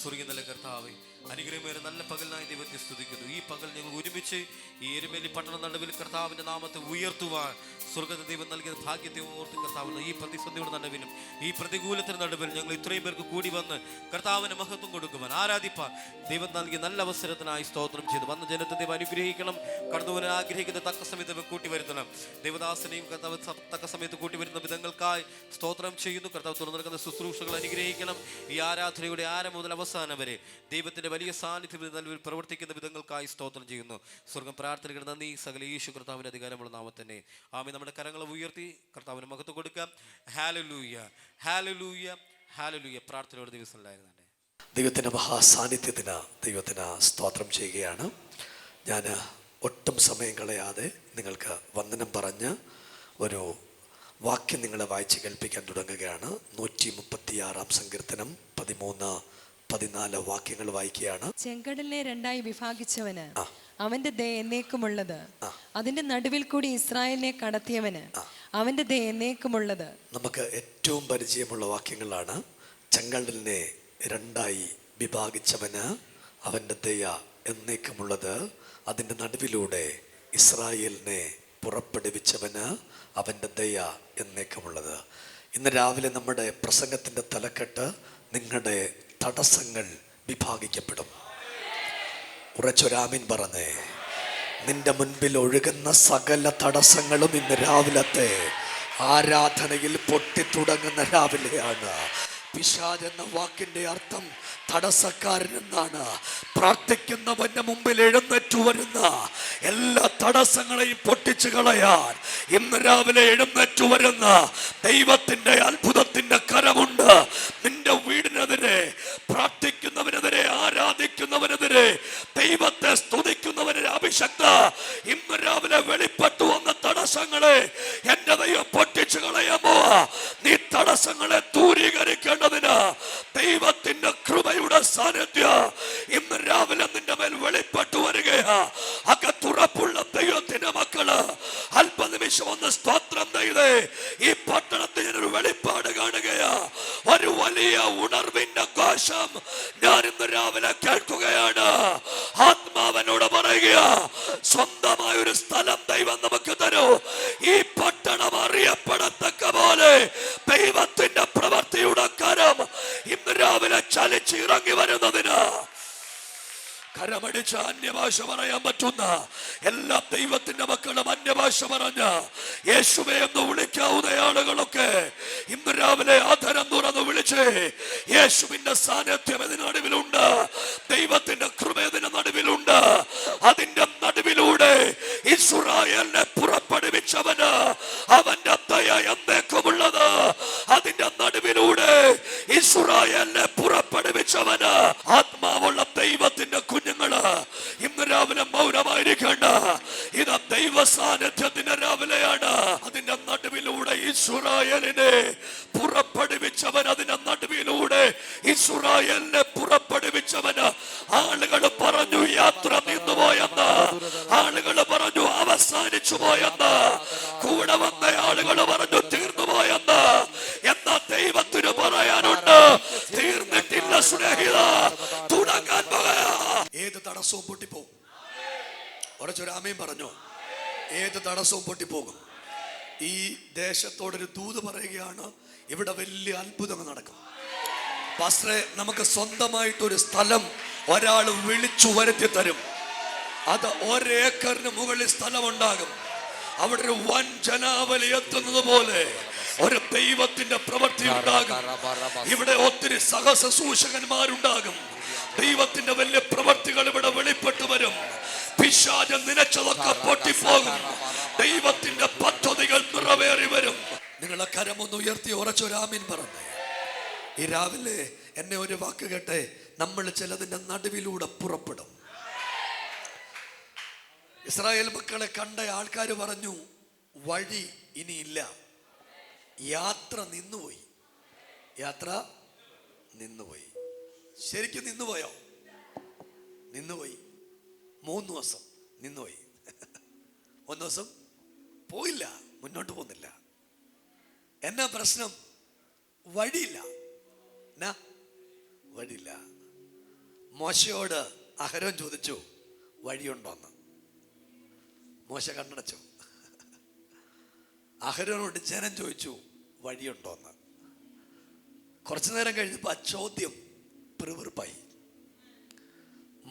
സ്വർഗ്ഗത്തിലെ കർത്താവേ, അനുഗ്രഹമേറെ നല്ല പകലിനായി ദൈവത്തെ സ്തുതിക്കുന്നു. ഈ പകൽ ഞങ്ങൾ ഒരുമിച്ച് ഈ എരുമേലി പട്ടണ നടുവിൽ കർത്താവിൻ്റെ നാമത്തെ ഉയർത്തുവാൻ സ്വർഗ്ഗത്തെ ദൈവം നൽകിയ ഭാഗ്യത്തെ ഓർത്ത് കർത്താവിന് ഈ പ്രതിസന്ധിയുടെ നടുവിലും ഈ പ്രതികൂലത്തിന് നടുവിൽ ഞങ്ങൾ ഇത്രയും പേർക്ക് കൂടി വന്ന് കർത്താവിന് മഹത്വം കൊടുക്കുവാൻ ആരാധിപ്പാൻ ദൈവം നൽകിയ നല്ല അവസരത്തിനായി സ്തോത്രം ചെയ്തു. വന്ന ജനത്തെ ദൈവം അനുഗ്രഹിക്കണം. കടന്നുവരാൻ ആഗ്രഹിക്കുന്ന തക്ക സമയത്ത് ദൈവം കൂട്ടിവരുത്തണം. ദൈവദാസനെയും കർത്താവ് തക്ക സമയത്ത് കൂട്ടിവരുന്ന വിധങ്ങൾക്കായി സ്തോത്രം ചെയ്യുന്നു. കർത്താവ് തുറന്നു നടക്കുന്ന ശുശ്രൂഷകൾ അനുഗ്രഹിക്കണം. ഈ ആരാധനയുടെ ആരം മുതൽ അവസാനം വരെ ദൈവത്തിന്റെ വലിയ സാന്നിധ്യം നൽകി പ്രവർത്തിക്കുന്ന വിധങ്ങൾക്കായി സ്തോത്രം ചെയ്യുന്നു. സ്വർഗം പ്രാർത്ഥനകൾ നന്ദി. സകല യേശു കർത്താവിന്റെ അധികാരമുള്ള നാമത്തന്നെ ആമേൻ. നമ്മുടെ കരങ്ങളെ ഉയർത്തി കർത്താവിന് മഹത്വം കൊടുക്കാം. Hallelujah, hallelujah, hallelujah. പ്രാർത്ഥനയോടെ ദിവസം ഉണ്ടായിരുന്നെ ദൈവത്തിൻ്റെ മഹാസാന്നിധ്യത്തിന് ദൈവത്തിന് സ്തോത്രം ചെയ്യുകയാണ്. ഞാൻ ഒട്ടും സമയം കളയാതെ നിങ്ങൾക്ക് വന്ദനം പറഞ്ഞ് ഒരു വാക്യം നിങ്ങളെ വായിച്ച് കേൾപ്പിക്കാൻ തുടങ്ങുകയാണ്. 136 സങ്കീർത്തനം 13-14 വാക്യങ്ങൾ വായിക്കുകയാണ്. ചെങ്കടലിനെ രണ്ടായി വിഭാഗിച്ചവന് അവന്റെ ദയ എന്നേക്കുമുള്ളത്. അതിന്റെ നടുവിൽ കൂടി ഇസ്രായേലിനെ കടത്തിയവന് അവന്റെ ദയ എന്നേക്കുമുള്ളത്. നമുക്ക് ഏറ്റവും പരിചയമുള്ള വാക്യങ്ങളാണ്. ചെങ്കടലിനെ രണ്ടായി വിഭാഗിച്ചവന് അവന്റെ ദയ എന്നേക്കുമുള്ളത്. അതിന്റെ നടുവിലൂടെ ഇസ്രായേലിനെ പുറപ്പെടുവിച്ചവന് അവന്റെ ദയ എന്നേക്കുമുള്ളത്. ഇന്ന് രാവിലെ നമ്മുടെ പ്രസംഗത്തിന്റെ തലക്കെട്ട് നിങ്ങളുടെ തടസ്സങ്ങൾ വിഭാഗിക്കപ്പെടും. ഉറച്ചൊരാമീൻ പറഞ്ഞേ. നിന്റെ മുൻപിൽ ഒഴുകുന്ന സകല തടസ്സങ്ങളും ഇന്ന് രാവിലത്തെ ആരാധനയിൽ പൊട്ടിത്തുടങ്ങുന്ന രാവിലെയാണ്. പിശാച് എന്ന വാക്കിന്റെ അർത്ഥം തടസ്സക്കാരൻ എന്നാണ്. പ്രാർത്ഥിക്കുന്നവന്റെ മുമ്പിൽ എഴുന്നേറ്റു വരുന്ന എല്ലാ തടസ്സങ്ങളെയും പൊട്ടിച്ചു കളയാൻ ഇന്ന് രാവിലെ എഴുന്നേറ്റു വരുന്ന ദൈവത്തിന്റെ അത്ഭുതത്തിന്റെ കരമുണ്ട്. നിന്റെ വീടിനെതിരെ, പ്രാർത്ഥിക്കുന്നവനെതിരെ, ആരാധിക്കുന്നവനെതിരെ, ദൈവത്തെ സ്തുതിക്കുന്നവനെതിരെ അഭിഷക്ത ഇന്ന് രാവിലെ വെളിപ്പെട്ടു വന്ന തടസ്സങ്ങളെ എന്റെ ദൈവം പൊട്ടിച്ചു കളയാമോ? നീ തടസ്സങ്ങളെ ദൂരീകരിക്കേണ്ടതിന് ദൈവത്തിന്റെ കൃപയുടെ സാന്നിധ്യം ഇന്ന് രാവിലെ നിന്റെ മേൽ വെളിപ്പെട്ടു വരികയാ. അകത്തുറപ്പുള്ള ദൈവത്തിന്റെ മക്കള് അല്പനിമിഷം ഒന്ന് സ്തോത്രം ചെയ്തേ. ഈ പട്ടണത്തിൽ ഒരു വെളിപ്പാട് കാണുകയാ. ഒരു വലിയ ഉണർവിന്റെ ഘോഷം ഞാൻ ഇന്ന് രാവിലെ കേൾക്കുകയാണ്. ആത്മാവനോട് പറയുക, സ്വന്തമായ ഒരു സ്ഥലം ദൈവം നമുക്ക് തരൂ. ഈ പട്ടണം അറിയപ്പെടത്തക്ക പോലെ ദൈവത്തിന്റെ പ്രവൃത്തിയുടെ കരം ഇന്ന് രാവിലെ ചലിച്ചിറങ്ങി വരുന്നതിന് കരമടിച്ച് അന്യഭാഷ പറയാൻ പറ്റുന്ന എല്ലാ ദൈവത്തിന്റെ മക്കളും അന്യഭാഷ പറഞ്ഞ് യേശുവേ എന്ന് വിളിക്കാവുന്ന ആളുകളൊക്കെ ഇന്ന് രാവിലെ ആധരം തുറന്ന് വിളിച്ച് യേശുവിന്റെ സാന്നിധ്യം ഇതിന് നടുവിലുണ്ട്. ദൈവത്തിന്റെ കൃപ ഇതിന് നടുവിലുണ്ട്. അതിന്റെ നടുവിലൂടെ ഇസ്രായേലിനെ പുറപ്പെടുവിച്ചവന് അവന്റെ ദയ എന്നേക്കുമുള്ളത്. അതിന്റെ നടുവിലൂടെ ഇസ്രായേലിനെ പുറപ്പെടുവിച്ചവന് ആത്മാവുള്ള ദൈവത്തിന്റെ കുഞ്ഞുങ്ങള് ഇന്ന് രാവിലെ മൗനമായിരിക്കേണ്ട. ഇത് ദൈവ സാന്നിധ്യത്തിന്റെ രാവിലെയാണ്. അതിന്റെ നടുവിലൂടെ ഇസ്രായേലിനെ പുറപ്പെടുവിച്ചവൻ, അതിന്റെ നടുവിലൂടെ ഇസ്രായേലിനെ പുറപ്പെടുവിച്ചവന് ആളുകൾ പറഞ്ഞു യാത്ര നിന്നുപോയെന്ന്, ആളുകൾ പറഞ്ഞു അവസാനിച്ചു പോയെന്ന്, കൂടെ വന്ന ആളുകൾ പറഞ്ഞു തീർന്നു പോയെന്ന്. എന്നാ ദൈവത്തിന് പറയാനുണ്ട്, തീർന്നിട്ടില്ല സ്നേഹിത, തുടങ്ങാൻ പോകയാ. ഏത് തടസ്സവും പൊട്ടിപ്പോകും. ഉറച്ചൊരാമയും പറഞ്ഞു. ഏത് തടസ്സവും പൊട്ടിപ്പോകും. ഈ ദേശത്തോടൊരു ദൂത് പറയുകയാണ്, ഇവിടെ വലിയ അത്ഭുതങ്ങൾ നടക്കും. പാസ്റ്ററെ, നമുക്ക് സ്വന്തമായിട്ടൊരു സ്ഥലം ഒരാൾ വിളിച്ചു വരുത്തി തരും. അത് 1 ഏക്കറിന് മുകളിൽ സ്ഥലമുണ്ടാകും. അവിടെ ഒരു വൻ ജനാവലി എത്തുന്നത് പോലെ ഒരു ദൈവത്തിന്റെ പ്രവൃത്തി ഉണ്ടാകും. ഇവിടെ ഒത്തിരി സഹശുശ്രൂഷകന്മാരുണ്ടാകും. ദൈവത്തിന്റെ വലിയ പ്രവൃത്തികൾ ഇവിടെ വെളിപ്പെട്ടു വരും. പിശാച് നിലച്ചതൊക്കെ പൊട്ടിപ്പോകും. ദൈവത്തിന്റെ പദ്ധതികൾ നിറവേറി വരും. നിങ്ങളെ കരമൊന്ന് ഉയർത്തി ഉറച്ചൊരാമീൻ പറഞ്ഞു. ഈ രാവിലെ എന്നെ ഒരു വാക്ക് കേട്ടെ, നമ്മൾ ചിലതിന്റെ നടുവിലൂടെ പുറപ്പെടും. ഇസ്രായേൽ മക്കളെ കണ്ട ആൾക്കാർ പറഞ്ഞു, വഴി ഇനിയില്ല, യാത്ര നിന്നുപോയി. യാത്ര നിന്നുപോയി. ശരിക്കും നിന്നുപോയോ? നിന്നുപോയി. 3 ദിവസം നിന്നുപോയി. 1 ദിവസം പോയില്ല, മുന്നോട്ട് പോകുന്നില്ല. എന്നാ പ്രശ്നം? വഴിയില്ല. എന്നാ വഴിയില്ല. മോശയോട് അഹരോൻ ചോദിച്ചു വഴിയുണ്ടോന്ന്. മോശ കണ്ണടച്ചു. അഹരോനോട് ജനം ചോദിച്ചു വഴിയുണ്ടോന്ന്. കുറച്ചു നേരം കഴിഞ്ഞപ്പോൾ ആ ചോദ്യം പിറുപിറുപ്പായി.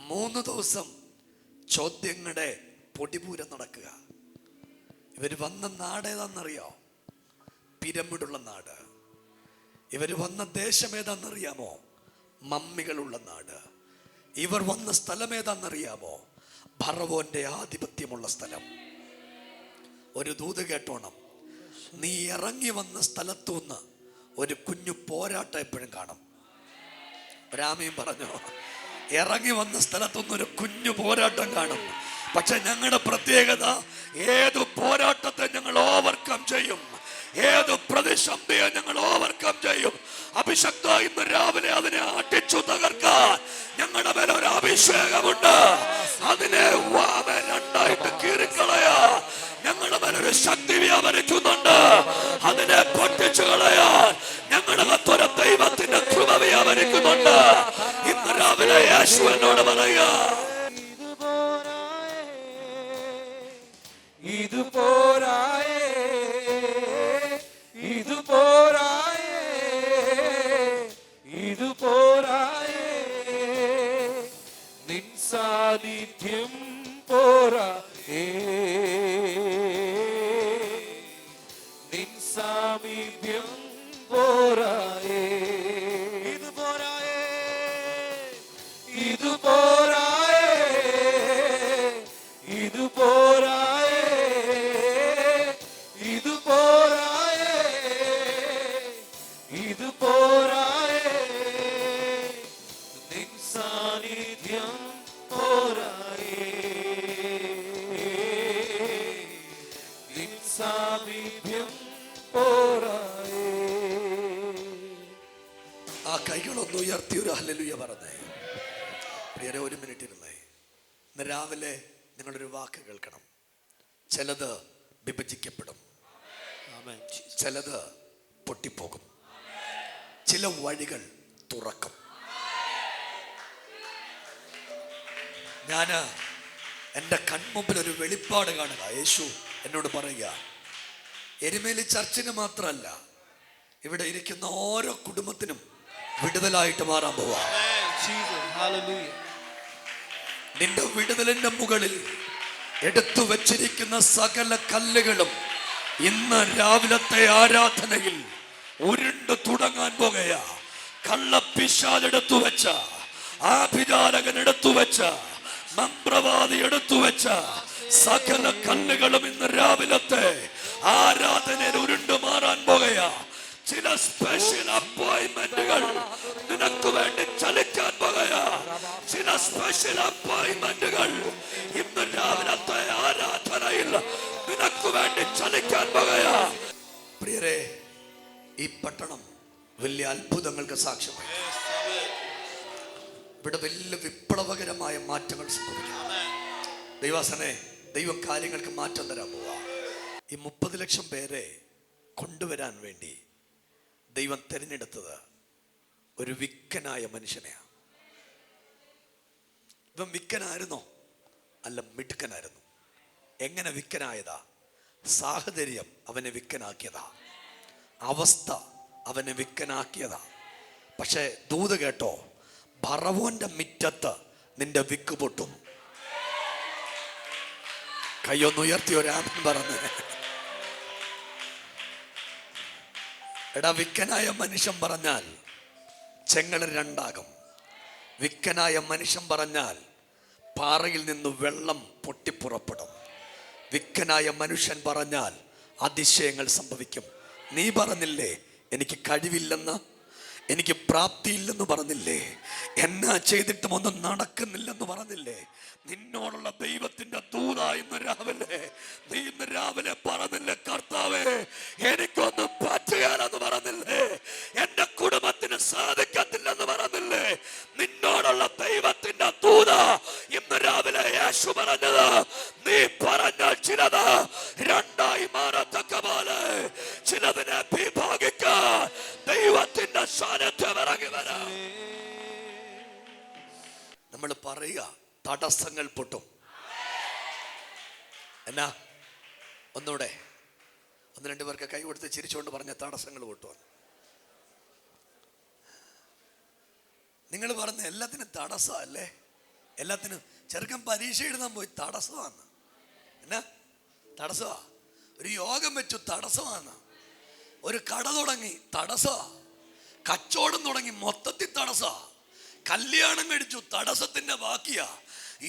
3 ദിവസം ചോദ്യങ്ങളുടെ പൊടിപൂരം നടക്കുക. ഇവർ വന്ന നാട് ഏതാണെന്നറിയോ? പിരമിഡുള്ള നാട്. ഇവർ വന്ന ദേശം ഏതാണെന്നറിയാമോ? മമ്മികളുള്ള നാട്. ഇവർ വന്ന സ്ഥലം ഏതാണെന്നറിയാമോ? ഫറവോന്റെ ആധിപത്യമുള്ള സ്ഥലം. ഒരു ദൂത് കേട്ടോണം, നീ ഇറങ്ങി വന്ന സ്ഥലത്തുനിന്ന് ഒരു കുഞ്ഞു പോരാട്ടം എപ്പോഴും കാണും. രാമയും പറഞ്ഞു, ഇറങ്ങി വന്ന സ്ഥലത്തുനിന്ന് ഒരു കുഞ്ഞു പോരാട്ടം കാണും. പക്ഷെ ഞങ്ങളുടെ പ്രത്യേകത, ഏതു പോരാട്ടത്തെ ഞങ്ങൾ ഓവർകം ചെയ്യും, ഏതു പ്രതിസന്ധിയെ ഞങ്ങൾ ഓവർകം ചെയ്യും. അഭിഷക്ത ഇന്ന് രാവിലെ അതിനെ അടിച്ചു തകർക്കാൻ ഞങ്ങളുടെ മേലെ ഒരു അഭിഷേകമുണ്ട്. അതിനെ രണ്ടായിട്ട് കീറിക്കളയാ ഞങ്ങളുടെ മേലെ ഒരു ശക്തി വ്യാപരിക്കുന്നുണ്ട്. അതിനെ പൊട്ടിച്ചു കളയാൻ ഞങ്ങളുടെ അകത്തൊരു ദൈവത്തിന്റെ കൃപ വ്യാപരിക്കുന്നുണ്ട്. ഇന്ന് രാവിലെ യേശു എന്നോട് പറയാ, ഇത് പോരായേ, ഇത് പോരായേ, ഇത് പോരായേ, നിൻ സാന്നിധ്യം പോരായേ, നിൻ സാമീപ്യം പോരായേ, ഇത് പോരായേ, ഇത് പോരായേ, ഇത് പോരായേ, ഇത് പോരായേ, ഇത് പോരായേ, നിൻ സാന്നിധ്യം പോരായേ, നിൻ സാമീപ്യം പോരായേ. ആ കൈകളൊന്ന് ഉയർത്തി ഒരു ഹല്ലേലൂയ പറഞ്ഞേ. പ്രിയരെ, ഒരു മിനിറ്റ് ഇരുന്നേ. ഇന്ന് രാവിലെ നിങ്ങളൊരു വാക്ക് കേൾക്കണം. ചിലത് വിഭജിക്കപ്പെടും, ചിലത് പൊട്ടിപ്പോകും, ചില വഴികൾ തുറക്കും. ഞാന് എൻ്റെ കൺമുമ്പിൽ ഒരു വെളിപ്പാട് കാണുക. യേശു എന്നോട് പറയുക, എരുമേലി ചർച്ചിന് മാത്രമല്ല, ഇവിടെ ഇരിക്കുന്ന ഓരോ കുടുംബത്തിനും വിടുതലായിട്ട് മാറാൻ പോവാ. നിന്റെ വിടുതലിന്റെ മുകളിൽ എടുത്തു വച്ചിരിക്കുന്ന സകല കല്ലുകളും ഇന്ന് രാവിലത്തെ ആരാധനയിൽ ഉരുണ്ടു തുടങ്ങാൻ പോകുകയാ. കള്ളപ്പിശാചെടുത്തു വെച്ച, ആഭിചാരകൻ എടുത്തു വെച്ച, മന്ത്രവാദി എടുത്തു വെച്ച സകല കല്ലുകളും ഇന്ന് രാവിലത്തെ ആരാധനയിൽ ഉരുണ്ടു മാറാൻ പോകുകയാ. ചില സ്പെഷ്യൽ അപ്പോയിന്റ്മെന്റുകൾ നിനക്ക് വേണ്ടി ചലിക്കാൻ പോകുകയാ. ചില സ്പെഷ്യൽ അപ്പോയിന്റ്മെന്റുകൾ ഇന്ന് രാവിലത്തെ ആരാധനയിൽ നിനക്ക് വേണ്ടി ചലിക്കാൻ പോകുകയാ. പ്രിയരെ, ഈ പട്ടണം വലിയ അത്ഭുതങ്ങൾക്ക് സാക്ഷ്യമായി. ഇവിടെ വലിയ വിപ്ലവകരമായ മാറ്റങ്ങൾ സംഭവിക്കും. ദൈവാസനെ, ദൈവം കാര്യങ്ങൾക്ക് മാറ്റം തരാൻ പോവാ. ഈ 30 ലക്ഷം പേരെ കൊണ്ടുവരാൻ വേണ്ടി ദൈവം തിരഞ്ഞെടുത്തത് ഒരു വിക്കനായ മനുഷ്യനെയാണ്. ഇവൻ വിക്കനായിരുന്നോ? അല്ല, മിടുക്കനായിരുന്നു. എങ്ങനെ വിക്കനായതാ? സാഹചര്യം അവനെ വിക്കനാക്കിയതാ, അവസ്ഥ അവനെ വിക്കനാക്കിയതാ. പക്ഷെ ദൂത് കേട്ടോ, ഫറവോന്റെ മിറ്റത്ത് നിന്റെ വിക്ക് പൊട്ടും. കയ്യൊന്ന് ഉയർത്തി ഒരാമൻ പറഞ്ഞ്. എടാ, വിക്കനായ മനുഷ്യൻ പറഞ്ഞാൽ ചെങ്ങൽ രണ്ടാകും. വിക്കനായ മനുഷ്യൻ പറഞ്ഞാൽ പാറയിൽ നിന്ന് വെള്ളം പൊട്ടിപ്പുറപ്പെടും. വിക്കനായ മനുഷ്യൻ പറഞ്ഞാൽ അതിശയങ്ങൾ സംഭവിക്കും. നീ പറഞ്ഞില്ലേ എനിക്ക് കഴിവില്ലെന്ന്, എനിക്ക് പ്രാപ്തിയില്ലെന്ന് പറഞ്ഞില്ലേ, എന്നാ ചെയ്തിട്ടും ഒന്നും നടക്കുന്നില്ലെന്ന് പറഞ്ഞില്ലേ? നിന്നോടുള്ള ദൈവത്തിന്റെ ദൂത ഇന്ന് രാവിലെ പറഞ്ഞില്ലേ, കർത്താവേ എനിക്കൊന്നും പറ്റുകയെന്ന് പറഞ്ഞില്ലേ, എന്റെ കുടുംബത്തിന് സാധിക്കത്തില്ലെന്ന് പറഞ്ഞില്ലേ? നിന്നോടുള്ള ദൈവത്തിന്റെ ദൂത ഇന്ന് രാവിലെ യേശു പറഞ്ഞത്, നീ പറഞ്ഞാൽ ചിലത് രണ്ടായി മാറത്തക്ക പോലെ ചിലതിനെ വിഭാഗിക്കാൻ ദൈവത്തിന്റെ സാന്നിധ്യം ഇറങ്ങി വരാം. തടസ്സങ്ങൾ പൊട്ടും. എന്നാ ഒന്നുകൂടെ 1-2 പേർക്ക് കൈ കൊടുത്ത് ചിരിച്ചുകൊണ്ട് പറഞ്ഞ തടസ്സങ്ങൾ പൊട്ടുവാൻ. നിങ്ങൾ പറഞ്ഞ എല്ലാത്തിനും തടസ്സമല്ലേ? എല്ലാത്തിനും. ചെറുക്കൻ പരീക്ഷ എഴുതാൻ പോയി, തടസ്സമാണ്. എന്നാ തടസ്സമാ. ഒരു യോഗം വെച്ചു, തടസ്സമാണ്. ഒരു കട തുടങ്ങി, തടസ്സമാ. കച്ചവടം തുടങ്ങി, മൊത്തത്തിൽ തടസ്സമാ. കല്യാണം കഴിച്ചു, തടസ്സത്തിന്റെ ബാക്കിയാ.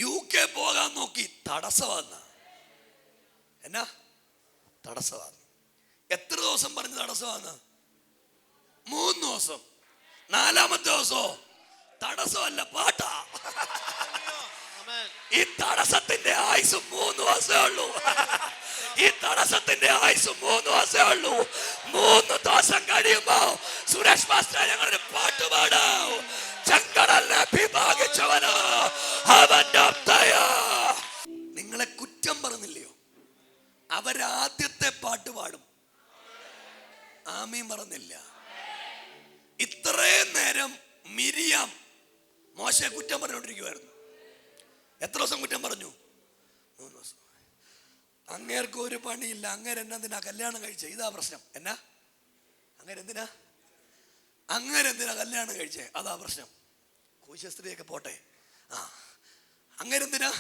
UK പോകാൻ നോക്കി, തടസ്സമാണ്. എന്നാ തടസ്സമാണ്. എത്ര ദിവസം പറഞ്ഞ് തടസ്സമാണ്? 3 ദിവസം. 4-ാമത്തെ ദിവസമോ തടസ്സമല്ല, പാട്ടാ. ഈ തടസ്സത്തിന്റെ ആയുസ് 3 ദിവസമേ ഉള്ളൂ. ഈ തടസ്സത്തിന്റെ ആയുസ് 3 ദിവസമേ ഉള്ളൂ. 3 ദിവസം കഴിയുമ്പോ സുരേഷ് മാസ്റ്റർ ഞങ്ങളുടെ പാട്ട് പാടാം. ചെങ്കടലിനെ വിഭാഗിച്ചവന് അവന്റെ അബ്ദയാ. നിങ്ങളെ കുറ്റം പറഞ്ഞില്ലയോ? അവരാദ്യത്തെ പാട്ട് പാടും, ആമീൻ പറഞ്ഞില്ല. ഇത്രയും നേരം മിരിയാം മോശയെ കുറ്റം പറഞ്ഞുകൊണ്ടിരിക്കുവായിരുന്നു. എത്ര ദിവസം കുറ്റം പറഞ്ഞു? 3 ദിവസം. അങ്ങേർക്ക് ഒരു പണിയില്ല. അങ്ങേര് എന്തിനാ കല്യാണം കഴിച്ചേ? ഇതാ പ്രശ്നം. എന്നാ അങ്ങേരെന്തിനാ കല്യാണം കഴിച്ചേ? അതാ പ്രശ്നം. കൂശസ്ത്രീയൊക്കെ പോട്ടെ. അങ്ങേരെന്തിനാ?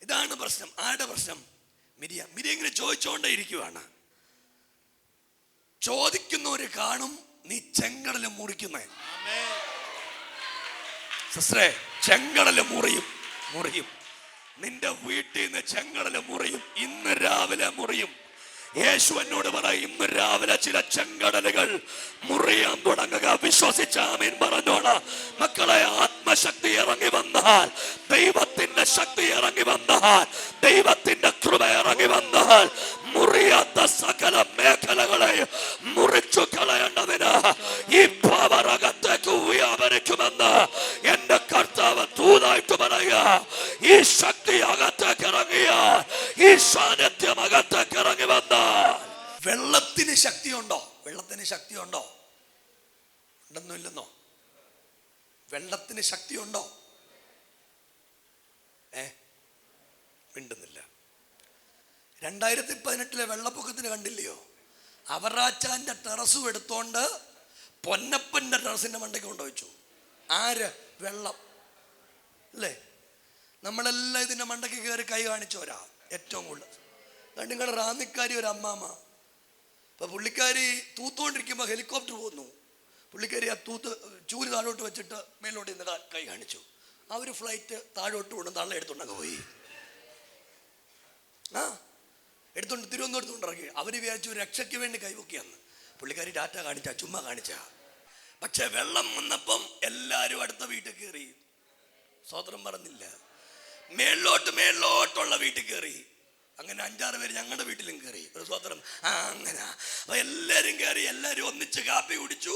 ഇതാണ് പ്രശ്നം. ആരുടെ പ്രശ്നം? മിരിയാം ഇങ്ങനെ ചോദിച്ചോണ്ടേ ഇരിക്കുവാണ്. ചോദിക്കുന്നവര് കാണും നീ ചെങ്കടല് മുറിക്കുന്നേ. സിസ്റ്ററെ, ചെങ്കടല് മുറിയും. നിന്റെ വീട്ടിൽ നിന്ന് ചെങ്കടല് മുറിയും. ഇന്ന് രാവിലെ മുറിയും. യേശു എന്നോട് പറയും, ഇന്ന് രാവിലെ ചില ചെങ്കടലുകൾ മുറിയാൻ തുടങ്ങുക. വിശ്വസിച്ച ആമീൻ പറഞ്ഞോളാം. മക്കളെ, ആത്മശക്തി ഇറങ്ങി വന്നാൽ, ദൈവത്തിന്റെ ശക്തി ഇറങ്ങി വന്നാൽ, ദൈവത്തിന്റെ കൃപ ഇറങ്ങി വന്നാൽ, മുറിയാത്ത സകല മേഖലകളെയും മുറിച്ചു കളയേണ്ടതിന് ഈ പവർ അകത്തേക്ക് വ്യാപരിക്കുമെന്ന് എന്റെ കർത്താവ് ദൂതായിട്ട് പറയുക. ഈ ശക്തി അകത്തേക്ക് ഇറങ്ങിയ, ഈ സാന്നിധ്യം അകത്തേക്ക് ഇറങ്ങി വന്നാൽ, വെള്ളത്തിന് ശക്തിയുണ്ടോ? വെള്ളത്തിന് ശക്തിയുണ്ടോ? ഉണ്ടെന്നില്ലെന്നോ? വെള്ളത്തിന് ശക്തിയുണ്ടോ? മിണ്ടുന്നില്ല. 2018 വെള്ളപ്പൊക്കത്തിന് കണ്ടില്ലയോ? അവറാച്ചാന്റെ ടെറസും എടുത്തോണ്ട് പൊന്നപ്പന്റെ ടെറസിന്റെ മണ്ടയ്ക്ക് കൊണ്ടുവച്ചു. ആര്? വെള്ളം അല്ലേ? നമ്മളെല്ലാം ഇതിന്റെ മണ്ടയ്ക്ക് കയറി കൈ കാണിച്ചോരാ. ഏറ്റവും കൂടുതൽ നിങ്ങളുടെ റാന്നിക്കാരി ഒരു അമ്മാമ്മ. അപ്പൊ പുള്ളിക്കാരി തൂത്തുകൊണ്ടിരിക്കുമ്പോൾ ഹെലികോപ്റ്റർ പോന്നു. പുള്ളിക്കാരി ആ ചൂര് താഴോട്ട് വെച്ചിട്ട് മേലോട്ട് ഇന്ന് കൈ കാണിച്ചു. ആ ഒരു ഫ്ലൈറ്റ് താഴോട്ട് കൊണ്ടു തള്ള എടുത്തുണ്ടങ്ങ് പോയി. എടുത്തോണ്ട് തിരുവനന്തപുരത്ത് കൊണ്ടിറങ്ങി. അവര് വിചാരിച്ചു രക്ഷയ്ക്ക് വേണ്ടി കൈവക്കിയാന്ന്. പുള്ളിക്കാരി ഡാറ്റ കാണിച്ച, ചുമ്മാ കാണിച്ച. പക്ഷെ വെള്ളം വന്നപ്പം എല്ലാരും അടുത്ത വീട്ടിൽ കയറി. സ്വതന്ത്രം പറഞ്ഞില്ല. മേളിലോട്ടുള്ള വീട്ടിൽ കയറി. അങ്ങനെ 5-6 പേര് ഞങ്ങളുടെ വീട്ടിലും കയറി. ഒരു സ്വതന്ത്രം. അങ്ങനെ അപ്പൊ എല്ലാരും കയറി. എല്ലാരും ഒന്നിച്ച് കാപ്പി കുടിച്ചു,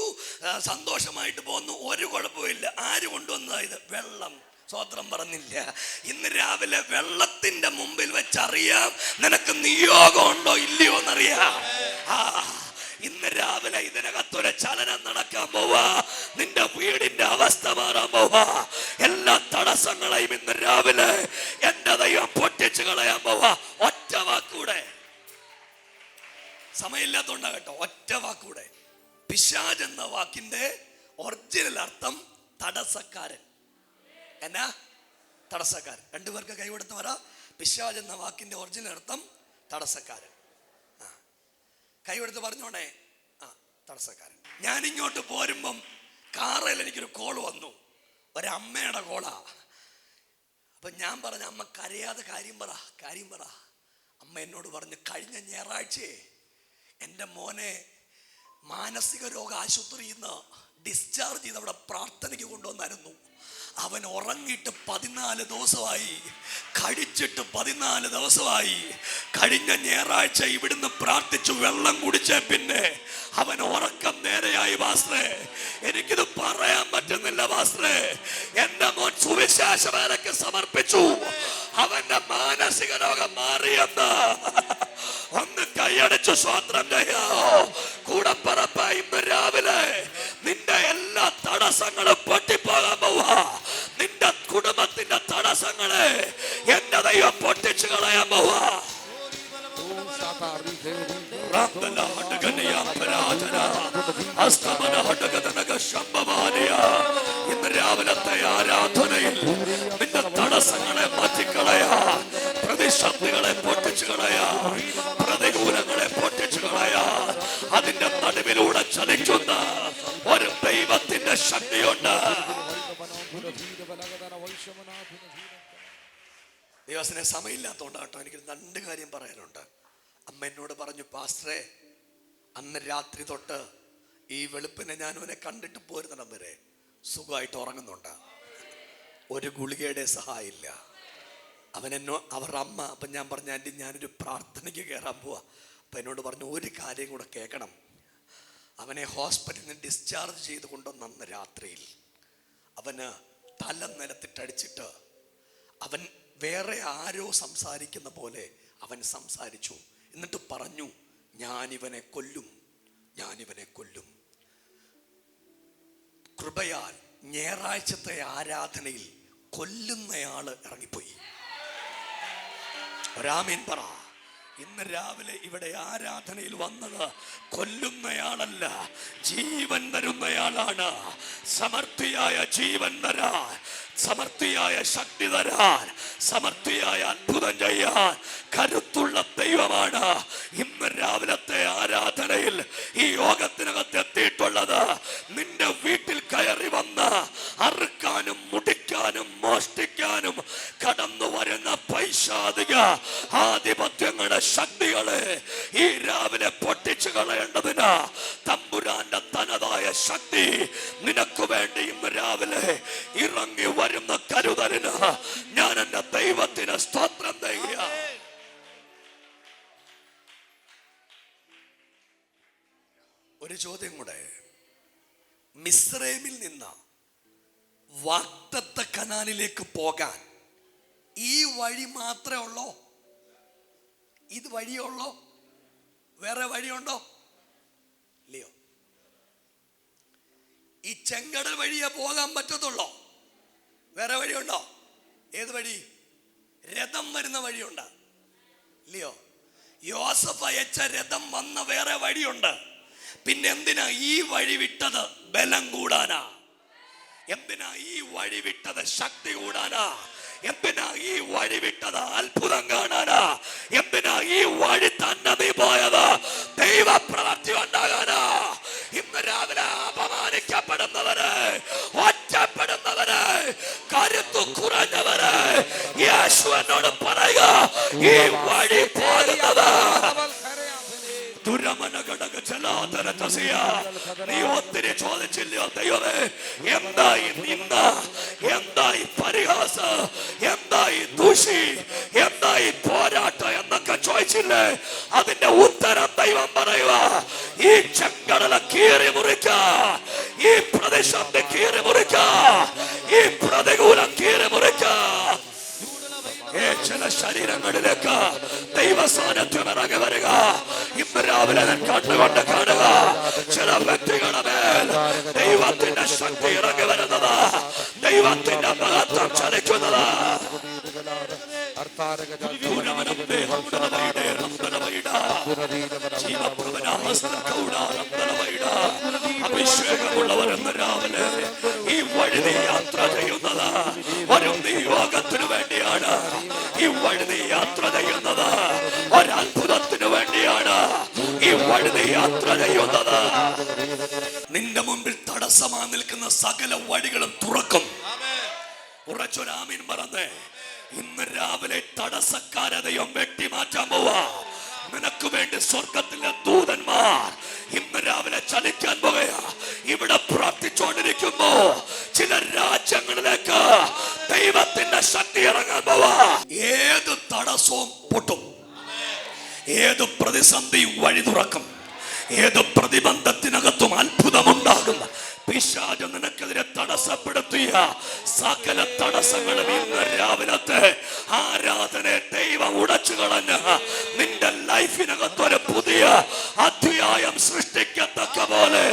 സന്തോഷമായിട്ട് പോന്നു. ഒരു കുഴപ്പമില്ല. ആര് കൊണ്ടുവന്നതായത്? വെള്ളം. സ്വതന്ത്രം പറഞ്ഞില്ല. ഇന്ന് രാവിലെ വെള്ളത്തിന്റെ മുമ്പിൽ വെച്ചറിയാം നിനക്ക് നിയോഗം ഉണ്ടോ ഇല്ലയോ എന്നറിയാം. ഇന്ന് രാവിലെ ഇതിനകത്തൊരു ചലനം നടക്കാൻ പോവാ. നിന്റെ വീടിന്റെ അവസ്ഥ മാറാൻ പോവാ. എല്ലാ തടസ്സങ്ങളെയും ഇന്ന് രാവിലെ എന്റെ ദൈവം പൊട്ടിച്ചു കളയാൻ പോവാ. ഒറ്റ വാക്കൂടെ, സമയമില്ലാത്തോണ്ടാ കേട്ടോ, ഒറ്റ വാക്കൂടെ. പിശാച് എന്ന വാക്കിന്റെ ഒറിജിനൽ അർത്ഥം തടസ്സക്കാരൻ. എന്നാ? തടസ്സക്കാരൻ. 2 പേർക്ക് കൈ കൊടുത്ത് പറ. പിശാച് എന്ന വാക്കിന്റെ ഒറിജിനൽ അർത്ഥം തടസ്സക്കാരൻ. കൈ കൊടുത്ത് പറഞ്ഞോണേ. തടസ്സക്കാരൻ. ഞാനിങ്ങോട്ട് പോരുമ്പം കാറിൽ എനിക്കൊരു കോൾ വന്നു. ഒരമ്മയുടെ കോളാ. അപ്പൊ ഞാൻ പറഞ്ഞു, അമ്മ കരയാതെ കാര്യം പറ. അമ്മ എന്നോട് പറഞ്ഞു, കഴിഞ്ഞ ഞായറാഴ്ചയെ എൻ്റെ മോനെ മാനസിക രോഗ ആശുപത്രിയിൽ നിന്ന് ഡിസ്ചാർജ് ചെയ്ത് അവിടെ പ്രാർത്ഥനയ്ക്ക് കൊണ്ടുവന്നായിരുന്നു. അവൻ ഉറങ്ങിയിട്ട് 14 ദിവസമായി, കഴിച്ചിട്ട് 14 ദിവസമായി. കഴിഞ്ഞ ഞായറാഴ്ച ഇവിടുന്ന് പ്രാർത്ഥിച്ചു വെള്ളം കുടിച്ച പിന്നെ അവൻ ഉറക്കം നേരെയായി. പാസ്റ്ററേ, എനിക്കിത് പറയാൻ പറ്റുന്നില്ല പാസ്റ്ററേ. എന്റെ മോൻ സുവിശേഷ വേലയ്ക്ക് സമർപ്പിച്ചു. അവന്റെ മാനസിക രോഗം മാറിയെന്ന് ഒന്ന് കൈയടിച്ചു സ്വതന്ത്രം ചെയ്യാമോ? കൂടപ്പറപ്പ, ഇന്ന് രാവിലെ നിന്റെ എല്ലാ തടസ്സങ്ങളും പൊട്ടിപ്പോകാൻ പോവാ. നിന്റെ കുടുംബത്തിന്റെ തടസ്സം തടസ്സങ്ങളെ എന്റെ ദൈവം പൊട്ടിച്ചു കളയാൻ പോവാ. ഇന്ന് രാവിലത്തെ ആരാധനയിൽ നിന്റെ തടസ്സങ്ങളെ മാറ്റിക്കളയാ, പ്രതിസന്ധികളെ പൊട്ടിച്ചു കളയാ, പ്രതികൂലങ്ങളെ പൊട്ടിച്ചു കളയാ. അതിന്റെ നടുവിലൂടെ ചലിക്കുന്ന ഒരു ദൈവത്തിന്റെ ശക്തിയുണ്ട്. ദൈവത്തിനെ സമയമില്ലാത്തോണ്ടാട്ടോ എനിക്ക് 2 കാര്യം പറയാനുണ്ട്. അമ്മ എന്നോട് പറഞ്ഞു, പാസ്റ്ററെ അന്ന് രാത്രി തൊട്ട് ഈ വെളുപ്പിനെ ഞാൻ അവനെ കണ്ടിട്ട് പോരുന്നിടം വരെ സുഖമായിട്ട് ഉറങ്ങുന്നുണ്ട്. ഒരു ഗുളികയുടെ സഹായമില്ല. അവരുടെ അമ്മ, അപ്പം ഞാൻ പറഞ്ഞു, ആൻറ്റി ഞാനൊരു പ്രാർത്ഥനയ്ക്ക് കയറാൻ പോവാ. അപ്പം എന്നോട് പറഞ്ഞു, ഒരു കാര്യം കൂടെ കേൾക്കണം. അവനെ ഹോസ്പിറ്റലിൽ നിന്ന് ഡിസ്ചാർജ് ചെയ്ത് കൊണ്ടുവന്ന അന്ന് രാത്രിയിൽ അവന് തല നിലത്തിട്ടടിച്ചിട്ട് അവൻ വേറെ ആരോ സംസാരിക്കുന്ന പോലെ അവൻ സംസാരിച്ചു. എന്നിട്ട് പറഞ്ഞു, ഞാനിവനെ കൊല്ലും, ഞാനിവനെ കൊല്ലും. കൃപയാൽ ഞായറാഴ്ചത്തെ ആരാധനയിൽ കൊല്ലുന്നയാള് ഇറങ്ങിപ്പോയി. ഒരാമീൻ പറ. ഇന്ന് രാവിലെ ഇവിടെ ആരാധനയിൽ വന്നത് കൊല്ലുന്നയാളല്ല, ജീവൻ തരുന്നയാളാണ്. സമർത്ഥിയായ ജീവൻ തരാൻ, സമർത്ഥിയായ ശക്തി തരാൻ, സമർത്ഥിയായ അത്ഭുതം ചെയ്യാൻ കരുത്തുള്ള ദൈവമാണ് ഇന്ന് രാവിലത്തെ ആരാധനയിൽ ഈ യോഗത്തിനകത്ത് എത്തിയിട്ടുള്ളത്. നിന്റെ വീട്ടിൽ കയറി വന്ന് അറുക്കാനും മുടിക്കാനും മോഷ്ടിക്കാനും കടന്നു വരുന്ന പൈശാചിക ആധിപത്യങ്ങളുടെ ശക്തികളെ ഈ രാവിലെ പൊട്ടിച്ചു കളയേണ്ടതിന് തമ്പുരാന്റെ തനതായ ശക്തി നിനക്ക് വേണ്ടി ഇന്ന് രാവിലെ ഇറങ്ങി വരുന്ന കരുതലിന് ഞാൻ എന്റെ ദൈവത്തിന് സ്തോത്രം ചെയ്യുക. ഒരു ചോദ്യം കൂടെ. മിസ്രൈമിൽ നിന്ന് വാഗ്ദത്ത കനാനിലേക്ക് പോകാൻ ഈ വഴി മാത്രമേ ഉള്ളോ? ഇത് വഴിയുള്ളോ? വേറെ വഴിയുണ്ടോ? ഇല്ലയോ? ഈ ചെങ്കടൽ വഴിയെ പോകാൻ പറ്റത്തുള്ളോ? വേറെ വഴിയുണ്ടോ? ഏത് വഴി? രഥം വരുന്ന വഴിയുണ്ട്, ഇല്ലയോ? യോസഫ് അയച്ച രഥം വന്ന വേറെ വഴിയുണ്ട്. പിന്നെ എന്തിനാ ഈ വഴി വിട്ടത്? ബലം കൂടാനാ. എന്തിനാ ഈ വഴി വിട്ടത്? ശക്തി കൂടാനാ. എന്തിനാ ഈ വഴി വിട്ടത്? അത്ഭുതം കാണാനാ. എന്തിനാ ഈ വഴി തന്നെ നീ പോയത്? ദൈവപ്രവൃത്തി ഉണ്ടാകാനാ. ഇന്ന് രാവിലെ അപമാനിക്കപ്പെടുന്നവര്, ഒറ്റപ്പെടുന്നവര്, കരുത്തു കുറഞ്ഞവര് യേശുവിനോട് പറയുക, ഈ വഴി പോകുന്നത് നീ ഒത്തിരി ചോദിച്ചില്ലയോ? ദൈവമേ, എന്തായി നിന്ന, എന്തായി പരിഹാസം, എന്തായി ദൂഷി, എന്തായി പോരാട്ടം എന്നൊക്കെ ചോദിച്ചില്ലേ? അതിന്റെ ഉത്തരം ദൈവം പറയുക, ഈ ചെങ്കടല കീറി മുറിക്ക, ഈ പ്രതിസന്ധി കീറി മുറിക്ക, ഈ പ്രതികൂലം കീറി മുറിക്ക. ചില ശരീരങ്ങളിലേക്ക് ദൈവസാന്നിധ്യം ഇറങ്ങി വരിക. ഇന്ന് രാവിലെ ഞാൻ കണ്ടുകൊണ്ട് കാണുക, ചില വ്യക്തികളുടെ മേൽ ദൈവത്തിന്റെ ശക്തി ഇറങ്ങി വരുന്നത്, ദൈവത്തിന്റെ മഹത്വം ചലിക്കുന്നത്. അഭിഷേകമുള്ളവരെന്ന് രാവിലെ ഈ വഴി യാത്ര ചെയ്യുന്നത് ഒരു നിയോഗത്തിന് വേണ്ടിയാണ്. ഈ വഴി യാത്ര ചെയ്യുന്നത് ഒരത്ഭുതത്തിന് വേണ്ടിയാണ്. ഈ വഴി യാത്ര ചെയ്യുന്നത് നിന്റെ മുമ്പിൽ തടസ്സമായി നിൽക്കുന്ന സകല വഴികളും തുറക്കും. ഉറച്ചൊരാമീൻ പറഞ്ഞേ. ഇന്ന് രാവിലെ തടസ്സക്കാരെ ദൈവം വെട്ടിമാറ്റാൻ പോവാ. നിനക്ക് വേണ്ടി സ്വർഗത്തിലെ ദൂതന്മാർ ഇന്ന് രാവിലെ ചലിക്കാൻ പോവുകയാ. ഇവിടെ പ്രാർത്ഥിച്ചുകൊണ്ടിരിക്കുമ്പോ ചില രാജ്യങ്ങളിലേക്ക് ദൈവത്തിന്റെ ശക്തി ഇറങ്ങാൻ പോവാ. ഏത് തടസ്സവും പൊട്ടും, ഏത് പ്രതിസന്ധിയും വഴി തുറക്കും, ഏത് പ്രതിബന്ധത്തിനകത്തും അത്ഭുതമുണ്ടാകും. പിശാച് നിനക്കെതിരെ തടസ്സപ്പെടുത്തിയ സകല തടസ്സങ്ങളും ഇന്ന് രാവിലത്തെ ആരാധനയെ ദൈവം ഉടച്ചു കളഞ്ഞ് നിന്റെ ലൈഫിനകത്ത് ഒരു പുതിയ അധ്യായം സൃഷ്ടിക്കത്തക്ക പോലെ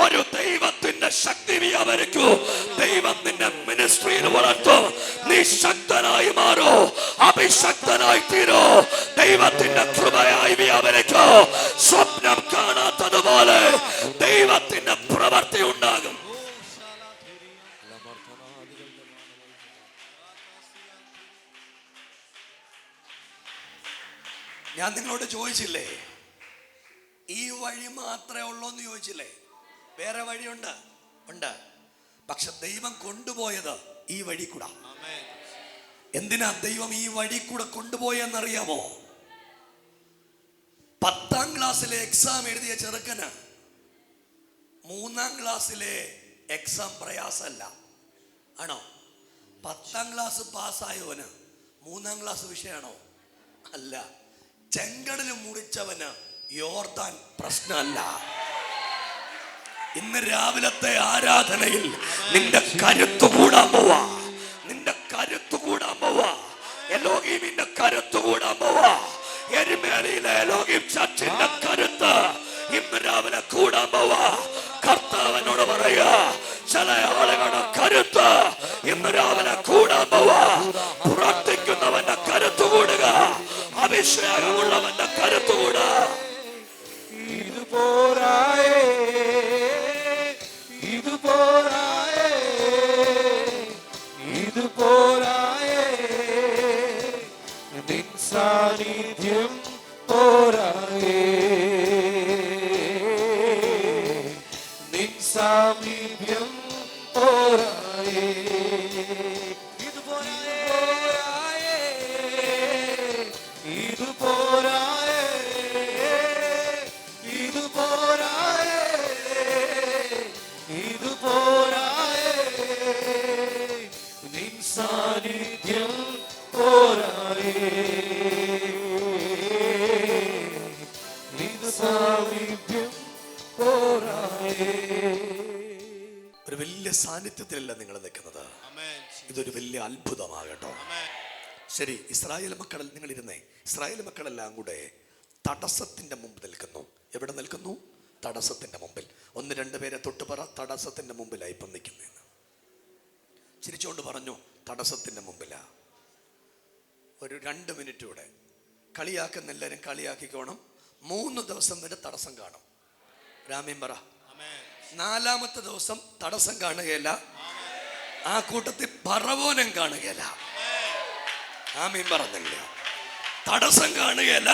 ഒരു ദൈവത്തിന്റെ ശക്തി വ്യാപരിക്കൂ. ദൈവം നിന്റെ മിനിസ്ട്രിയിൽ വളർത്തും. നീ നീ ശക്തനായി മാറോ, അഭിഷക്തനായി തീരോ. ദൈവത്തിന്റെ കൃപയായി വ്യാപരിക്കോ. സ്വപ്നം കാണാത്തതുപോലെ ദൈവത്തിന്റെ പ്രവൃത്തി ഉണ്ടാകും. ഞാൻ നിങ്ങളോട് ചോദിച്ചില്ലേ, ഈ വഴി മാത്രമേ ഉള്ളൂ എന്ന് ചോദിച്ചില്ലേ? വേറെ വഴിയുണ്ട്, ഉണ്ട്. പക്ഷെ ദൈവം കൊണ്ടുപോയത് ഈ വഴി കൂടെ. എന്തിനാ ദൈവം ഈ വഴി കൂടെ കൊണ്ടുപോയെന്നറിയാമോ? 10ാം ക്ലാസ്സിലെ എക്സാം എഴുതിയ ചെറുക്കന് 3ാം ക്ലാസ്സിലെ എക്സാം പ്രയാസമല്ല, ആണോ? 10ാം ക്ലാസ് പാസ്സായവന് 3ാം ക്ലാസ് വിഷയമാണോ? അല്ല. ചെങ്കടല് മുറിച്ചവന് യോർദാൻ പ്രശ്നമല്ല. ഇന്ന് രാവിലത്തെ ആരാധനയിൽ നിന്റെ കരുത്തു കൂടാൻ പോവാ, നിന്റെ കരുത്തു കൂടാൻ പോവാ, എലോഹീമിന്റെ കരുത്തു കൂടാൻ പോവാ. എരുമേലിയിലെ എലോഹീം ചർച്ചിന്റെ കരുത്ത് ഇന്ന് രാവിലെ കൂടാൻ പോവാ. കർത്താവിനോട് പറയാ, ചില ആളുകളുടെ കരുത്ത് ഇന്ന് രാവിലെ കൂടാൻ പോവാ. പ്രാർത്ഥിക്കുന്നവന്റെ കരുത്ത് കൂടുക, അഭിഷേകമുള്ളവന്റെ കരുത്ത് കൂടുക. ഇത് പോരായേ, ഇത് പോരായേ, ഇത് പോരായേ, നിൻ സാന്നിധ്യം പോരായേ, നിൻ സാമീപ്യം പോരായേ. ഇത് പോരായേ, ഇത് പോരായേ, ഇത് പോരായേ, ഇത് പോരായേ, നിൻ സാന്നിധ്യം പോരായേ, നിൻ സാമീപ്യം പോരായേ. ഒരു വലിയ സാന്നിധ്യത്തിലല്ല നിങ്ങൾ നിൽക്കുന്നത്. ഇതൊരു വലിയ അത്ഭുതമാകട്ടോ. ശരി, ഇസ്രായേൽ മക്കളിൽ നിങ്ങൾ ഇരുന്നേ. ഇസ്രായേൽ മക്കളെല്ലാം കൂടെ തടസ്സത്തിന്റെ മുമ്പ് നിൽക്കുന്നു. എവിടെ നിൽക്കുന്നു? തടസ്സത്തിന്റെ മുമ്പിൽ. 1-2 പേരെ തൊട്ട് പറ, തടസ്സത്തിന്റെ മുമ്പിലായി ഇപ്പം നിൽക്കുന്നതെന്ന്. ചിരിച്ചുകൊണ്ട് പറഞ്ഞു, തടസ്സത്തിന്റെ മുമ്പിലാ. ഒരു 2 മിനിറ്റ് കൂടെ കളിയാക്കുന്ന എല്ലാവരും കളിയാക്കിക്കോണം. 3 ദിവസം വരെ തടസ്സം കാണും. രാമീൻ പറ. 4ാമത്തെ ദിവസം തടസ്സം കാണുകയില്ല. ആ കൂട്ടത്തിൽ പറവോനം കാണുകയില്ല. ആമീൻ പറഞ്ഞില്ല. തടസ്സം കാണുകയില്ല,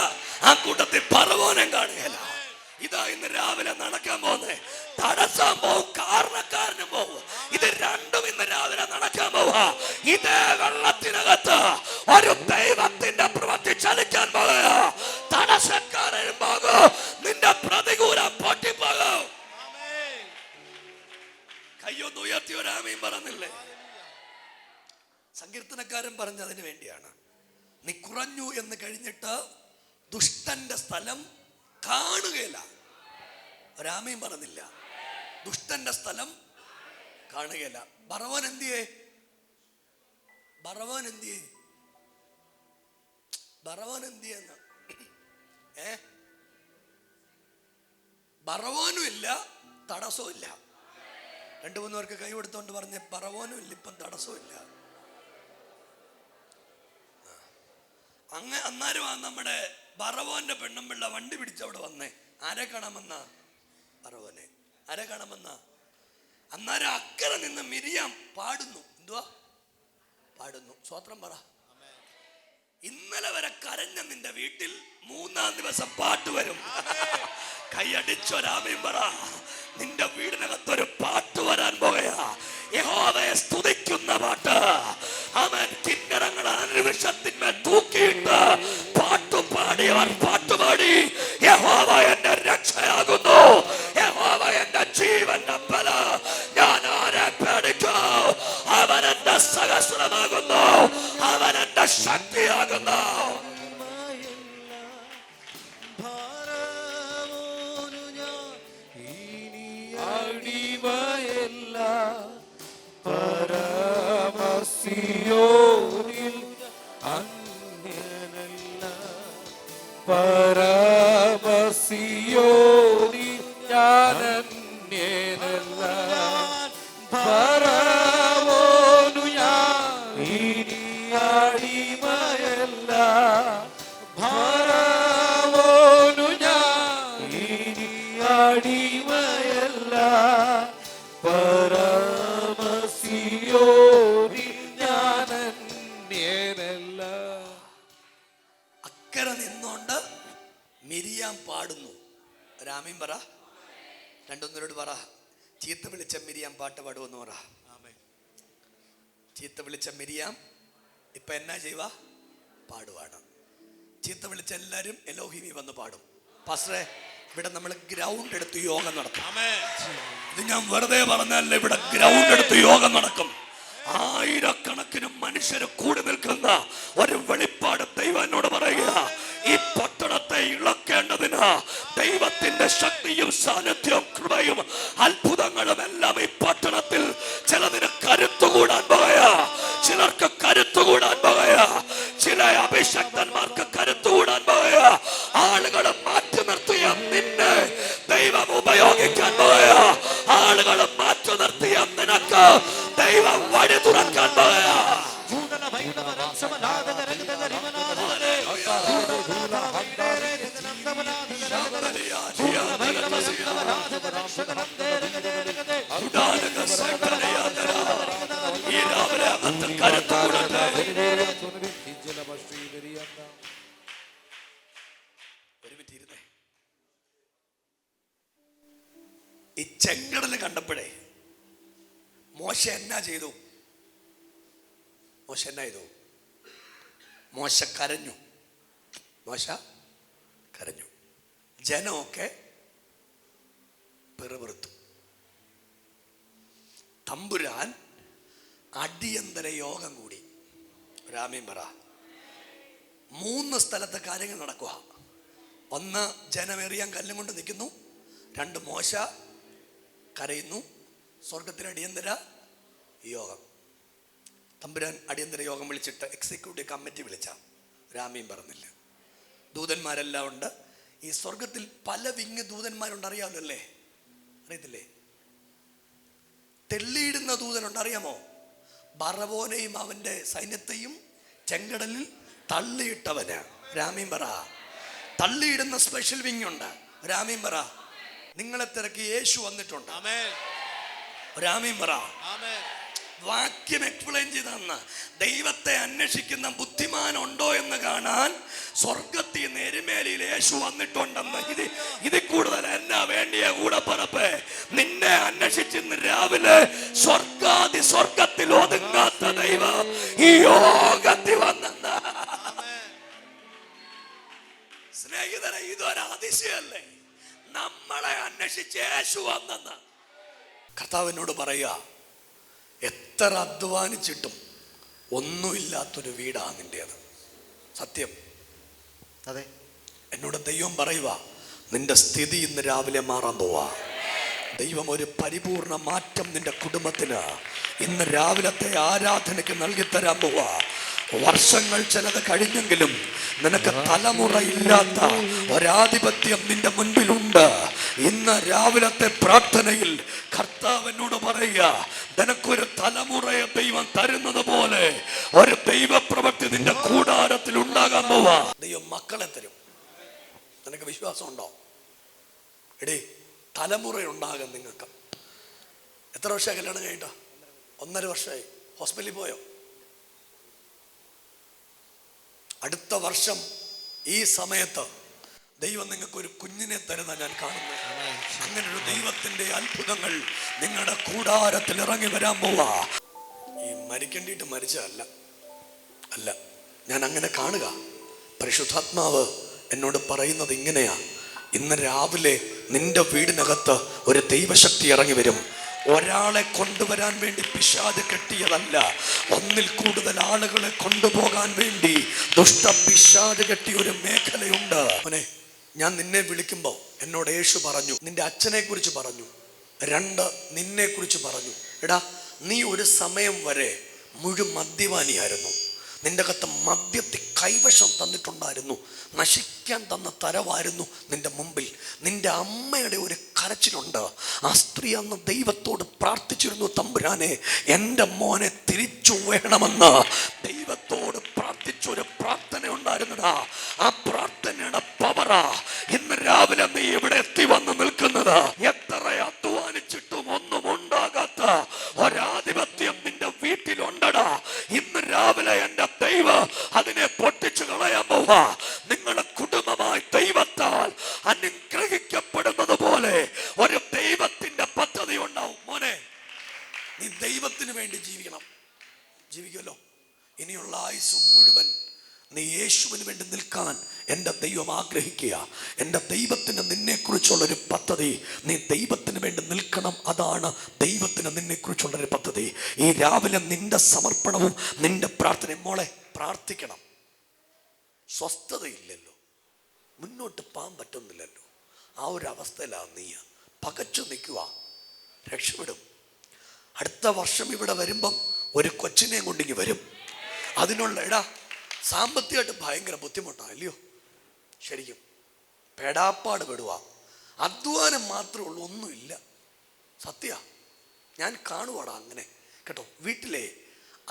ആ കൂട്ടത്തിൽ പറവോനം കാണുകയില്ല. ഇതാ ഇന്ന് രാവിലെ നടക്കാൻ പോകുന്നേ. തടസ്സം പോവും, കാരണക്കാരനും പോവും. ഇത് രണ്ടും ഇന്ന് രാവിലെ നടക്കാൻ പോവാ. ഇതേ വെള്ളത്തിനകത്ത് ഒരു ദൈവത്തിന്റെ പ്രവൃത്തി ചലിക്കാൻ പോകുക. തടസ്സക്കാരനും പോകും, നിന്റെ പ്രതികൂലം പൊട്ടിപ്പോകും. കയ്യൊന്ന് ഉയർത്തി ഒരു ആമീൻ പറഞ്ഞില്ലേ? സങ്കീർത്തനക്കാരൻ പറഞ്ഞതിന് വേണ്ടിയാണ്. നീ കുറഞ്ഞു എന്ന് കഴിഞ്ഞിട്ട് ദുഷ്ടന്റെ സ്ഥലം കാണുകയില്ല. ഒരാമയും പറഞ്ഞില്ല. ദുഷ്ടന്റെ സ്ഥലം കാണുകയില്ല. ബറവോൻ എന്തിയേ? ബറവോൻ എന്തിയേ? ബറവോൻ എന്തിയെന്ന് ബറവോനും ഇല്ല, തടസ്സവും ഇല്ല. 2-3 പേർക്ക് കൈ കൊടുത്തോണ്ട് പറഞ്ഞ് ബറവോനും ഇല്ല, ഇപ്പം തടസ്സവും ഇല്ല. അന്നേരം നമ്മുടെ ബറവോന്റെ പെണ്ണുമ്പിള്ള വണ്ടി പിടിച്ചവിടെ വന്നേ. ആരെ കാണാമെന്ന? ബറവോനെ. ആരെ കാണാമെന്ന? അന്നേരം അക്കരെ നിന്ന് മിരിയാം പാടുന്നു. എന്തുവാ പാടുന്നു? സ്വോത്രം പറ. ഇന്നലെ വരെ കരഞ്ഞ നിന്റെ വീട്ടിൽ 3ാം ദിവസം പാട്ട് വരും. കൈയടിച്ചൊരാമയും പറ. നിന്റെ വീടിനകത്തൊരു പാട്ട് വരാൻ പോകയാ. യഹോവയെ സ്തുതിക്കുന്ന പാട്ട്. അവൻ കിന്നരങ്ങൾ നിമിഷത്തിന്മേൽ തൂക്കിയിട്ട് പാട്ടുപാടിയവർ പാട്ടുപാടി. യഹോവ എന്റെ രക്ഷയാകുന്നു, യഹോവ എന്റെ ജീവന്റെ ബല, ഞാൻ ആരെ പേടിക്കും? അവൻ എന്റെ സഹസ്രമാകുന്നു, അവൻ എന്റെ ശക്തിയാകുന്നു. പരമസിയോനിൽ അന്യനല്ല, പരമസിയോനിൽ ഞാൻ അന്യനല്ല, പരമോനു ഞാൻ ഇനി അടിമയല്ല, ഫറവോനു ഞാൻ ഇനി അടിമയല്ല, പരമസിയോനിൽ ഞാൻ അന്യനല്ല. അക്കരെ നിന്നോണ്ട് മിരിയാം പാടുന്നു. രാമീൻ പറ, രണ്ടൊന്നരോട് പറ, ചീത്ത വിളിച്ച മിരിയാം പാട്ട് പാടുമെന്ന് പറ. ചീത്ത വിളിച്ച മിരിയാം ഇപ്പൊ എന്നാ ചെയ്യുക? പാടുവാണ്. ചീത്ത വിളിച്ച എല്ലാരും എലോഹിമി വന്ന് പാടും. പാസ്റ്ററെ, ഇവിടെ നമ്മൾ ഗ്രൗണ്ട് എടുത്ത് യോഗം നടത്തും. ഇത് ഞാൻ വെറുതെ പറഞ്ഞല്ല, ഇവിടെ ഗ്രൗണ്ട് എടുത്ത് യോഗം നടക്കും. ആയിരക്കണക്കിന് മനുഷ്യർ കൂടി നിൽക്കുന്ന ഒരു വെളിപ്പാട് ദൈവം എന്നോട് പറയുക. ഈ പട്ടണത്തെ ഇളക്കേണ്ടതിന് ദൈവത്തിന്റെ ശക്തിയും സാന്നിധ്യവും കൃപയും അത്ഭുതങ്ങളും എല്ലാം ഈ പട്ടണത്തിൽ ചിലതിന് കരുത്തുകൂടാൻ പോകയാ. ചിലർക്ക് കരുത്തുകൂടാൻ പോകയാ. ചില അഭിഷക്തന്മാർക്ക് കരുത്തുകൂടാൻ പോകയാ. ആളുകളെ മാറ്റി നിർത്തിയ നിന്നെ ദൈവം ഉപയോഗിക്കാൻ പോകയാ. ആളുകളെ മാറ്റി നിർത്തിയ നിനക്ക് ദൈവം വഴി തുറക്കാൻ പോകയാ. ഈ ചെങ്കടല് കണ്ടപ്പോഴേ മോശ എന്നാ ചെയ്തു? മോശ എന്നാ ചെയ്തു? മോശ കരഞ്ഞു. മോശ കരഞ്ഞു. ജനമൊക്കെ പിറുപിറുത്തു. തമ്പുരാൻ അടിയന്തര യോഗം കൂടി. രാമീൻ പറ. 3 സ്ഥലത്തെ കാര്യങ്ങൾ നടക്കുക. 1, ജനമേറിയാൻ കല്ലും കൊണ്ട് നിൽക്കുന്നു. 2, മോശ കരയുന്നു. സ്വർഗത്തിൽ അടിയന്തര യോഗം. തമ്പുരാൻ അടിയന്തര യോഗം വിളിച്ചിട്ട് എക്സിക്യൂട്ടീവ് കമ്മിറ്റി വിളിച്ച രാമീൻ പറഞ്ഞില്ല. ദൂതന്മാരെല്ലാം ഉണ്ട്. ഈ സ്വർഗത്തിൽ പല വിങ് ദൂതന്മാരുണ്ട്, അറിയാമല്ലോ അല്ലേ? അറിയത്തില്ലേ? തെള്ളിയിടുന്ന ദൂതനുണ്ട്, അറിയാമോ? ബറവോനെയും അവന്റെ സൈന്യത്തെയും ചെങ്കടലിൽ തള്ളിയിട്ടവന്. രാമീൻ പറ. തള്ളിയിടുന്ന സ്പെഷ്യൽ വിങ് ഉണ്ട്. രാമീൻ പറ. നിങ്ങളെ തിരക്കി യേശു വന്നിട്ടുണ്ട്. രാമീൻ പറ. വാക്യം എക്സ്പ്ലെയിൻ ചെയ്തെന്ന്. ദൈവത്തെ അന്വേഷിക്കുന്ന ബുദ്ധിമാനുണ്ടോ എന്ന് കാണാൻ സ്വർഗത്തിൽ നിന്ന് എരുമേലിയിൽ യേശു വന്നിട്ടുണ്ടെന്ന്. ഇതിൽ കൂടുതൽ എന്നാ വേണ്ടിയ കൂടെ പറപ്പേ? നിന്നെ അന്വേഷിച്ചിന്ന് രാവിലെ സ്വർഗത്തിൽ ഒതുങ്ങാത്ത ദൈവം ഈ യോഗത്തിൽ വന്നെന്ന്. സ്നേഹിതരെ, ഇതൊരു അതിശയല്ലേ? നമ്മളെ അന്വേഷിച്ച് യേശു വന്നെന്ന്. കർത്താവിനോട് പറയുക, എത്ര അധ്വാനിച്ചിട്ടും ഒന്നുമില്ലാത്തൊരു വീടാ നിന്റേത്. സത്യം. അതെ. എന്നോട് ദൈവം പറയുക, നിന്റെ സ്ഥിതി ഇന്ന് രാവിലെ മാറാൻ പോവാ. ദൈവം ഒരു പരിപൂർണ മാറ്റം നിന്റെ കുടുംബത്തിന് ഇന്ന് രാവിലത്തെ ആരാധനയ്ക്ക് നൽകിത്തരാൻ പോവാ. വർഷങ്ങൾ ചിലത് കഴിഞ്ഞെങ്കിലും നിനക്ക് തലമുറ ഇല്ലാത്ത ഒരാധിപത്യം നിന്റെ മുൻപിലുണ്ട്. ഇന്ന് രാവിലത്തെ പ്രാർത്ഥനയിൽ കർത്താവിനോട് പറയുക, നിനക്കൊരു തലമുറയെ ദൈവം തരുന്നത് പോലെ ഒരു ദൈവപ്രവൃത്തി നിന്റെ കൂടാരത്തിൽ ഉണ്ടാകാൻ പോവാ. ദൈവം മക്കളെ തരും. നിനക്ക് വിശ്വാസം ഉണ്ടോ? എടേ, തലമുറയുണ്ടാകാൻ നിങ്ങൾക്ക്. എത്ര വർഷമായി കല്യാണം കഴിഞ്ഞിട്ടോ? 1.5 വർഷമായി. ഹോസ്പിറ്റലിൽ പോയോ? അടുത്ത വർഷം ഈ സമയത്ത് ദൈവം നിങ്ങൾക്ക് ഒരു കുഞ്ഞിനെ തരുന്ന ഞാൻ കാണുന്നു. അങ്ങനെ ഒരു ദൈവത്തിന്റെ അത്ഭുതങ്ങൾ നിങ്ങളുടെ കൂടാരത്തിൽ ഇറങ്ങി വരാൻ പോവാ. ഈ മരിക്കേണ്ടിയിട്ട് മരിച്ചതല്ല, അല്ല, ഞാൻ അങ്ങനെ കാണുക. പരിശുദ്ധാത്മാവ് എന്നോട് പറയുന്നത് ഇങ്ങനെയാ, ഇന്ന് രാവിലെ നിന്റെ വീടിനകത്ത് ഒരു ദൈവശക്തി ഇറങ്ങി വരും. ഒരാളെ കൊണ്ടുവരാൻ വേണ്ടി പിശാച് കെട്ടിയതല്ല, 1-ൽ കൂടുതൽ ആളുകളെ കൊണ്ടുപോകാൻ വേണ്ടി ദുഷ്ട പിശാച് കെട്ടിയ ഒരു മേഖലയുണ്ട്. മോനെ, ഞാൻ നിന്നെ വിളിക്കുമ്പോൾ എന്നോട് യേശു പറഞ്ഞു, നിന്റെ അച്ഛനെ കുറിച്ച് പറഞ്ഞു, 2 നിന്നെ കുറിച്ച് പറഞ്ഞു. എടാ, നീ ഒരു സമയം വരെ മദ്യപാനിയായിരുന്നു. നിന്റെ അകത്ത് മദ്യത്തിൽ കൈവശം തന്നിട്ടുണ്ടായിരുന്നു. നശിക്കാൻ തന്ന തരവായിരുന്നു നിന്റെ മുമ്പിൽ. നിന്റെ അമ്മയുടെ ഒരു കരച്ചിലുണ്ട്. ആ സ്ത്രീ അന്ന് ദൈവത്തോട് പ്രാർത്ഥിച്ചിരുന്നു, തമ്പുരാനെ എൻ്റെ മോനെ തിരിച്ചു വേണമെന്ന് ദൈവത്തോട് പ്രാർത്ഥന, ആ പ്രാർത്ഥനയുടെ പവറാ ഇന്ന് രാവിലെ നീ ഇവിടെ എത്തി വന്ന് നിൽക്കുന്നത്. എത്ര അധ്വാനിച്ചിട്ടും ഒന്നും ഉണ്ടാകാത്ത ഒരാധിപത്യം നിന്റെ വീട്ടിലുണ്ടടാ. ഇന്ന് രാവിലെ എന്റെ ദൈവം അതിനെ പൊട്ടിച്ചു കളയാൻ പോവാ. നിങ്ങളുടെ കുടുംബമായി ദൈവത്താൽ അനുഗ്രഹിക്കപ്പെടുന്നത് പോലെ ഒരു ദൈവത്തിന്റെ പദ്ധതി ഉണ്ടാവും. മോനെ, നീ ദൈവത്തിന് വേണ്ടി ജീവിക്കുമല്ലോ. ഇനിയുള്ള ആയുസ് മുഴുവൻ നീ യേശുവിന് വേണ്ടി നിൽക്കാൻ എൻ്റെ ദൈവം ആഗ്രഹിക്കുക. എൻ്റെ ദൈവത്തിന് നിന്നെക്കുറിച്ചുള്ളൊരു പദ്ധതി. നീ ദൈവത്തിന് വേണ്ടി നിൽക്കണം. അതാണ് ദൈവത്തിന് നിന്നെക്കുറിച്ചുള്ളൊരു പദ്ധതി. ഈ രാവിലെ നിന്റെ സമർപ്പണവും നിന്റെ പ്രാർത്ഥനയും. മോളെ, പ്രാർത്ഥിക്കണം. സ്വസ്ഥതയില്ലല്ലോ, മുന്നോട്ട് പോകാൻ പറ്റുന്നില്ലല്ലോ. ആ ഒരു അവസ്ഥയിലാണ് നീ. പകച്ചു നിൽക്കുക, രക്ഷപ്പെടും. അടുത്ത വർഷം ഇവിടെ വരുമ്പം ഒരു കൊച്ചിനെ കൊണ്ടിങ്ങി വരും. അതിനുള്ള സാമ്പത്തികമായിട്ട് ഭയങ്കര ബുദ്ധിമുട്ടാണ്, അല്ലയോ? ശരിക്കും പെടാപ്പാട് പെടുക. അധ്വാനം മാത്രമേ ഉള്ളൂ, ഒന്നുമില്ല. സത്യ, ഞാൻ കാണുവാടാ അങ്ങനെ കേട്ടോ. വീട്ടിലെ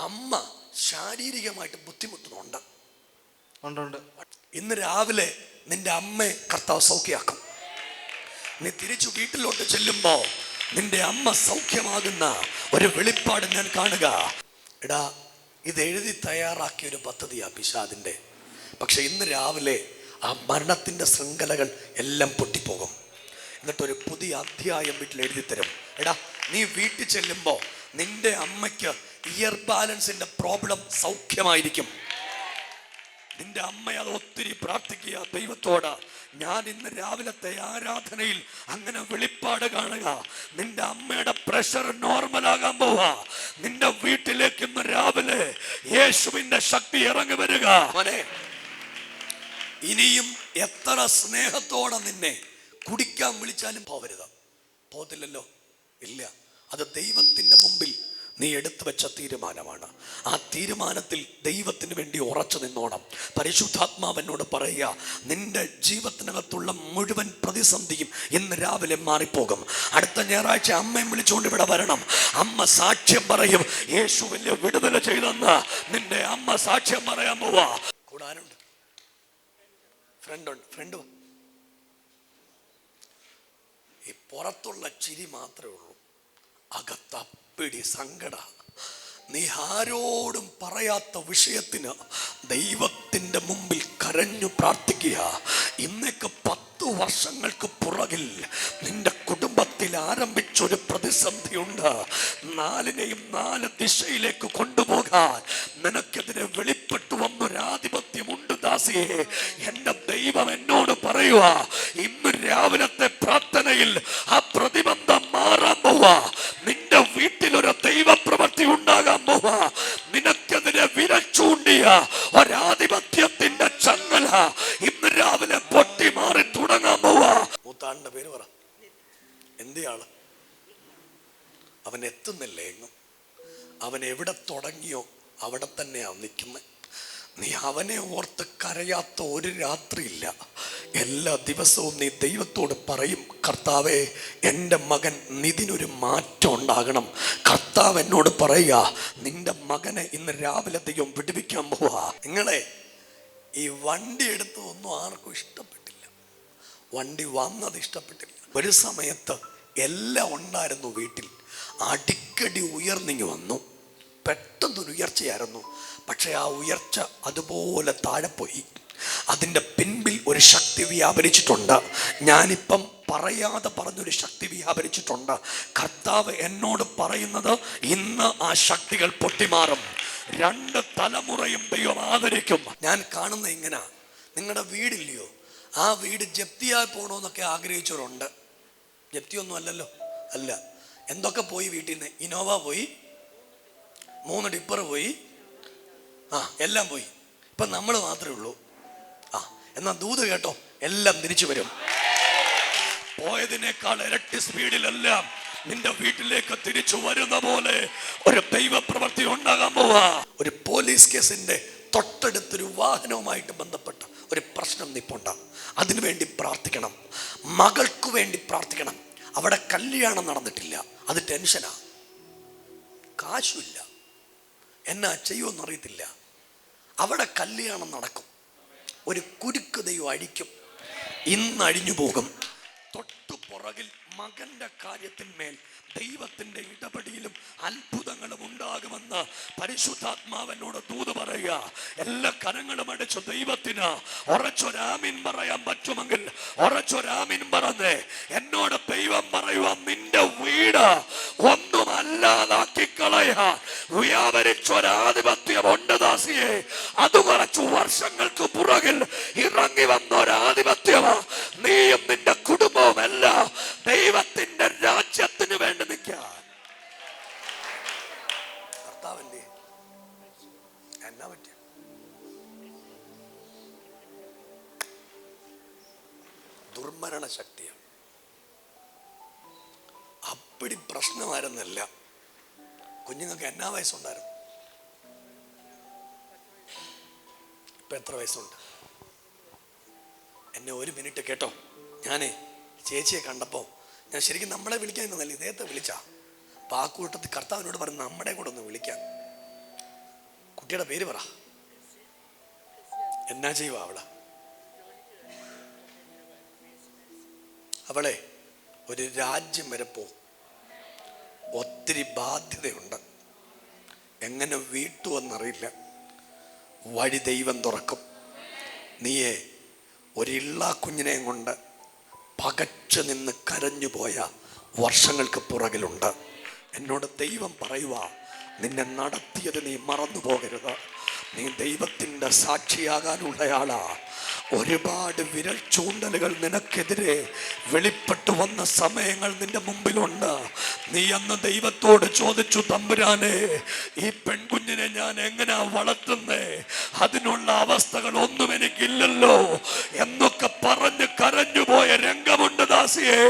അമ്മ ശാരീരികമായിട്ട് ബുദ്ധിമുട്ടുന്നുണ്ട്. ഇന്ന് രാവിലെ നിന്റെ അമ്മയെ കർത്താവ് സൗഖ്യമാക്കും. നീ തിരിച്ചു വീട്ടിലോട്ട് ചെല്ലുമ്പോ നിന്റെ അമ്മ സൗഖ്യമാകുന്ന ഒരു വെളിപ്പാട് ഞാൻ കാണുക. ഇത് എഴുതി തയ്യാറാക്കിയ ഒരു പദ്ധതിയാ പിശാദിന്റെ. പക്ഷെ ഇന്ന് രാവിലെ ആ മരണത്തിന്റെ ശൃംഖലകൾ എല്ലാം പൊട്ടിപ്പോകും. എന്നിട്ടൊരു പുതിയ അധ്യായം വീട്ടിൽ എഴുതി തരും. നീ വീട്ടിൽ ചെല്ലുമ്പോ നിന്റെ അമ്മയ്ക്ക് ഇയർ ബാലൻസിന്റെ പ്രോബ്ലം സൗഖ്യമായിരിക്കും. നിന്റെ അമ്മ അത് ഒത്തിരി പ്രാർത്ഥിക്കുക ദൈവത്തോട്. ഞാൻ ഇന്ന് രാവിലത്തെ ആരാധനയിൽ അങ്ങനെ വെളിപ്പാട് കാണുക. നിന്റെ അമ്മയുടെ പ്രഷർ നോർമലാകാൻ പോവാ. നിന്റെ വീട്ടിലേക്ക് ഇന്ന് രാവിലെ യേശുവിന്റെ ശക്തി ഇറങ്ങി വരിക. മോനെ, ഇനിയും എത്ര സ്നേഹത്തോടെ നിന്നെ കുടിക്കാൻ വിളിച്ചാലും പോവരുത്. പോകത്തില്ലല്ലോ, ഇല്ല. അത് ദൈവത്തിന്റെ മുമ്പിൽ നീ എടുത്തു വെച്ച തീരുമാനമാണ്. ആ തീരുമാനത്തിൽ ദൈവത്തിന് വേണ്ടി ഉറച്ചു നിന്നോണം. പരിശുദ്ധാത്മാവെന്നോട് പറയുക, നിന്റെ ജീവിതത്തിനകത്തുള്ള മുഴുവൻ പ്രതിസന്ധിയും ഇന്ന് രാവിലെ മാറിപ്പോകും. അടുത്ത ഞായറാഴ്ച അമ്മയെ വിളിച്ചുകൊണ്ട് ഇവിടെ വരണം. അമ്മ സാക്ഷ്യം പറയും. യേശു വലിയ വിടുതല ചെയ്തെന്ന് നിന്റെ അമ്മ സാക്ഷ്യം പറയാൻ പോവാ. കൂടാനുണ്ട്, ഫ്രണ്ട്. ഈ പുറത്തുള്ള ചിരി മാത്രമേ ഉള്ളൂ, അകത്ത പിടി സങ്കട. നീ ആരോടും പറയാത്ത വിഷയത്തിന് ദൈവത്തിന്റെ മുമ്പിൽ കരഞ്ഞു പ്രാർത്ഥിക്കുക. ഇന്നേക്ക് 10 വർഷങ്ങൾക്ക് പുറകിൽ നിന്റെ കുടുംബത്തിൽ ആരംഭിച്ചൊരു പ്രതിസന്ധിയുണ്ട്. 4നെയും 4 ദിശയിലേക്ക് കൊണ്ടുപോകാൻ നിനക്കെതിരെ വെളിപ്പെട്ടു വന്നൊരാധിപത്യമുണ്ട് ദാസിയെ. എന്റെ ദൈവം എന്നോട് പറയുക, ഇന്ന് രാവിലത്തെ പ്രാർത്ഥനയിൽ ആ പ്രതിബന്ധം മാറാൻ പോവാ. നിന്റെ വീട്ടിലൊരു ദൈവപ്രവൃത്തി ഉണ്ടാകാൻ പോവാ. നിനക്കെതിരെ വിരൽ ചൂണ്ടിയ ഒരാധിപത്യത്തിന്റെ ചങ്ങല ഇന്ന് രാവിലെ പൊട്ടി മാറി തുടങ്ങാൻ പോവാ. മൂത്താളിന്റെ പേര് പറ. എന്തിയാള്? അവൻ എത്തുന്നില്ലേ എങ്ങും. അവൻ എവിടെ തുടങ്ങിയോ അവിടെ തന്നെയാ നിൽക്കുന്നത്. നീ അവനെ ഓർത്ത് കരയാത്ത ഒരു രാത്രിയില്ല. എല്ലാ ദിവസവും നീ ദൈവത്തോട് പറയും, കർത്താവേ, എൻ്റെ മകൻ നിതിനൊരു മാറ്റം ഉണ്ടാകണം. കർത്താവ് എന്നോട് പറയുക, നിന്റെ മകനെ ഇന്ന് രാവിലെ ദൈവം വിടുവിക്കാൻ പോവാ. നിങ്ങളെ ഈ വണ്ടി എടുത്തതൊന്നും ആർക്കും ഇഷ്ടപ്പെട്ടില്ല. വണ്ടി വന്നത് ഇഷ്ടപ്പെട്ടില്ല. ഒരു സമയത്ത് എല്ലാം ഉണ്ടായിരുന്നു വീട്ടിൽ. അടിക്കടി ഉയർന്നിങ്ങി വന്നു. പെട്ടെന്നൊരു ഉയർച്ചയായിരുന്നു. പക്ഷെ ആ ഉയർച്ച അതുപോലെ താഴെ പോയി. അതിൻ്റെ പിൻപിൽ ഒരു ശക്തി വ്യാപരിച്ചിട്ടുണ്ട്. ഞാനിപ്പം പറയാതെ പറഞ്ഞൊരു ശക്തി വ്യാപരിച്ചിട്ടുണ്ട്. കർത്താവ് എന്നോട് പറയുന്നത്, ഇന്ന് ആ ശക്തികൾ പൊട്ടിമാറും. 2 തലമുറയും ദൈവം ആദരിക്കും. ഞാൻ കാണുന്ന ഇങ്ങനെ, നിങ്ങളുടെ വീടില്ലയോ, ആ വീട് ജപ്തിയായി പോകണമെന്നൊക്കെ ആഗ്രഹിച്ചവരുണ്ട്. ജപ്തിയൊന്നും അല്ലല്ലോ, അല്ല. എന്തൊക്കെ പോയി വീട്ടിൽ നിന്ന്? ഇനോവ പോയി, 3 ടിപ്പർ പോയി, എല്ലാം പോയി. ഇപ്പം നമ്മൾ മാത്രമേ ഉള്ളൂ. എന്നാ ദൂത് കേട്ടോ, എല്ലാം തിരിച്ചു വരും. പോയതിനേക്കാൾ ഇരട്ടി സ്പീഡിലെല്ലാം നിന്റെ വീട്ടിലേക്ക് തിരിച്ചു വരുന്ന പോലെ ഒരു ദൈവപ്രവൃത്തി ഉണ്ടാകാൻ പോവാ. ഒരു പോലീസ് കേസിന്റെ തൊട്ടടുത്തൊരു വാഹനവുമായിട്ട് ബന്ധപ്പെട്ട ഒരു പ്രശ്നം നിപ്പുണ്ടാകും. അതിനുവേണ്ടി പ്രാർത്ഥിക്കണം. മകൾക്ക് വേണ്ടി പ്രാർത്ഥിക്കണം. അവിടെ കല്യാണം നടന്നിട്ടില്ല, അത് ടെൻഷനാ. കാശുമില്ല, എന്നാ ചെയ്യുമെന്നറിയത്തില്ല. അവിടെ കല്യാണം നടക്കും. ഒരു കുരുക്ക് ദൈവം അഴിക്കും. ഇന്ന് അഴിഞ്ഞു പോകും. തൊട്ടു പുറകിൽ മകന്റെ കാര്യത്തിന്മേൽ ദൈവത്തിന്റെ ഇടപെടലും അത്ഭുതങ്ങളും ഉണ്ടാകുമെന്ന് പരിശുദ്ധാത്മാവനോട് ദൂത് പറയുക. എല്ലാ കരങ്ങളും അടിച്ചു ദൈവത്തിന് ഉറച്ചൊരാമീൻ പറയാൻ പറ്റുമെങ്കിൽ ഉറച്ചൊരാമീൻ പറഞ്ഞേ. എന്നോട് ദൈവം പറയുക, നിന്റെ വീട് ഒന്നും അല്ലാതാക്കി കളയാൻ വ്യാപരിച്ചൊരാധിപത്യമുണ്ട് ദാസിയെ. അത് കുറച്ചു വർഷങ്ങൾക്ക് പുറകിൽ ഇറങ്ങി വന്ന ഒരാധിപത്യമാ. നീയും നിന്റെ കുടുംബവും എല്ലാം ദൈവത്തിന്റെ രാജ്യത്തിന് വേണ്ടി നിൽക്കാൻ. കർത്താവല്ലേ എന്നാ പറ്റിയ ദുർമരണ ശക്തിയാണ്. അപ്പടി പ്രശ്നമായിരുന്നല്ല. കുഞ്ഞുങ്ങൾക്ക് എന്നാ വയസ്സുണ്ടായിരുന്നു? ഇപ്പൊ എത്ര വയസ്സുണ്ട്? എന്നെ ഒരു മിനിറ്റ് കേട്ടോ. ഞാനേ ചേച്ചിയെ കണ്ടപ്പോൾ ഞാൻ ശരിക്കും നമ്മളെ വിളിക്കാൻ ഇന്നല്ല, ഇദ്ദേഹത്തെ വിളിച്ചാ. അപ്പൊ ആ കൂട്ടത്തിൽ കർത്താവിനോട് പറഞ്ഞ് നമ്മളെ കൂടെ ഒന്ന് വിളിക്കാൻ. കുട്ടിയുടെ പേര് പറ. എന്നാ ചെയ്യുക അവള്? അവളെ ഒരു രാജ്യം വരെ പോകും. ഒത്തിരി ബാധ്യതയുണ്ട്. എങ്ങനെ വീട്ടുവെന്നറിയില്ല. വഴി ദൈവം തുറക്കും. നീയെ ഒരിള്ള കുഞ്ഞിനെയും കൊണ്ട് പകച്ചു നിന്ന് കരഞ്ഞു പോയ വർഷങ്ങൾക്ക് പുറകിലുണ്ട്. എന്നോട് ദൈവം പറയുക, നിന്നെ നടത്തിയത് നീ മറന്നു പോകരുത്. നീ ദൈവത്തിൻ്റെ സാക്ഷിയാകാനുള്ളയാളാ. ഒരുപാട് വിരൽ ചൂണ്ടലുകൾ നിനക്കെതിരെ വെളിപ്പെട്ടു വന്ന സമയങ്ങൾ നിന്റെ മുമ്പിലുണ്ട്. നീ അന്ന് ദൈവത്തോട് ചോദിച്ചു, തമ്പുരാനെ, ഈ പെൺകുഞ്ഞിനെ ഞാൻ എങ്ങനെയാ വളർത്തുന്നേ? അതിനുള്ള അവസ്ഥകൾ ഒന്നും എനിക്കില്ലല്ലോ എന്നൊക്കെ പറഞ്ഞ് കരഞ്ഞുപോയ രംഗമുണ്ട് ദാസിയെ.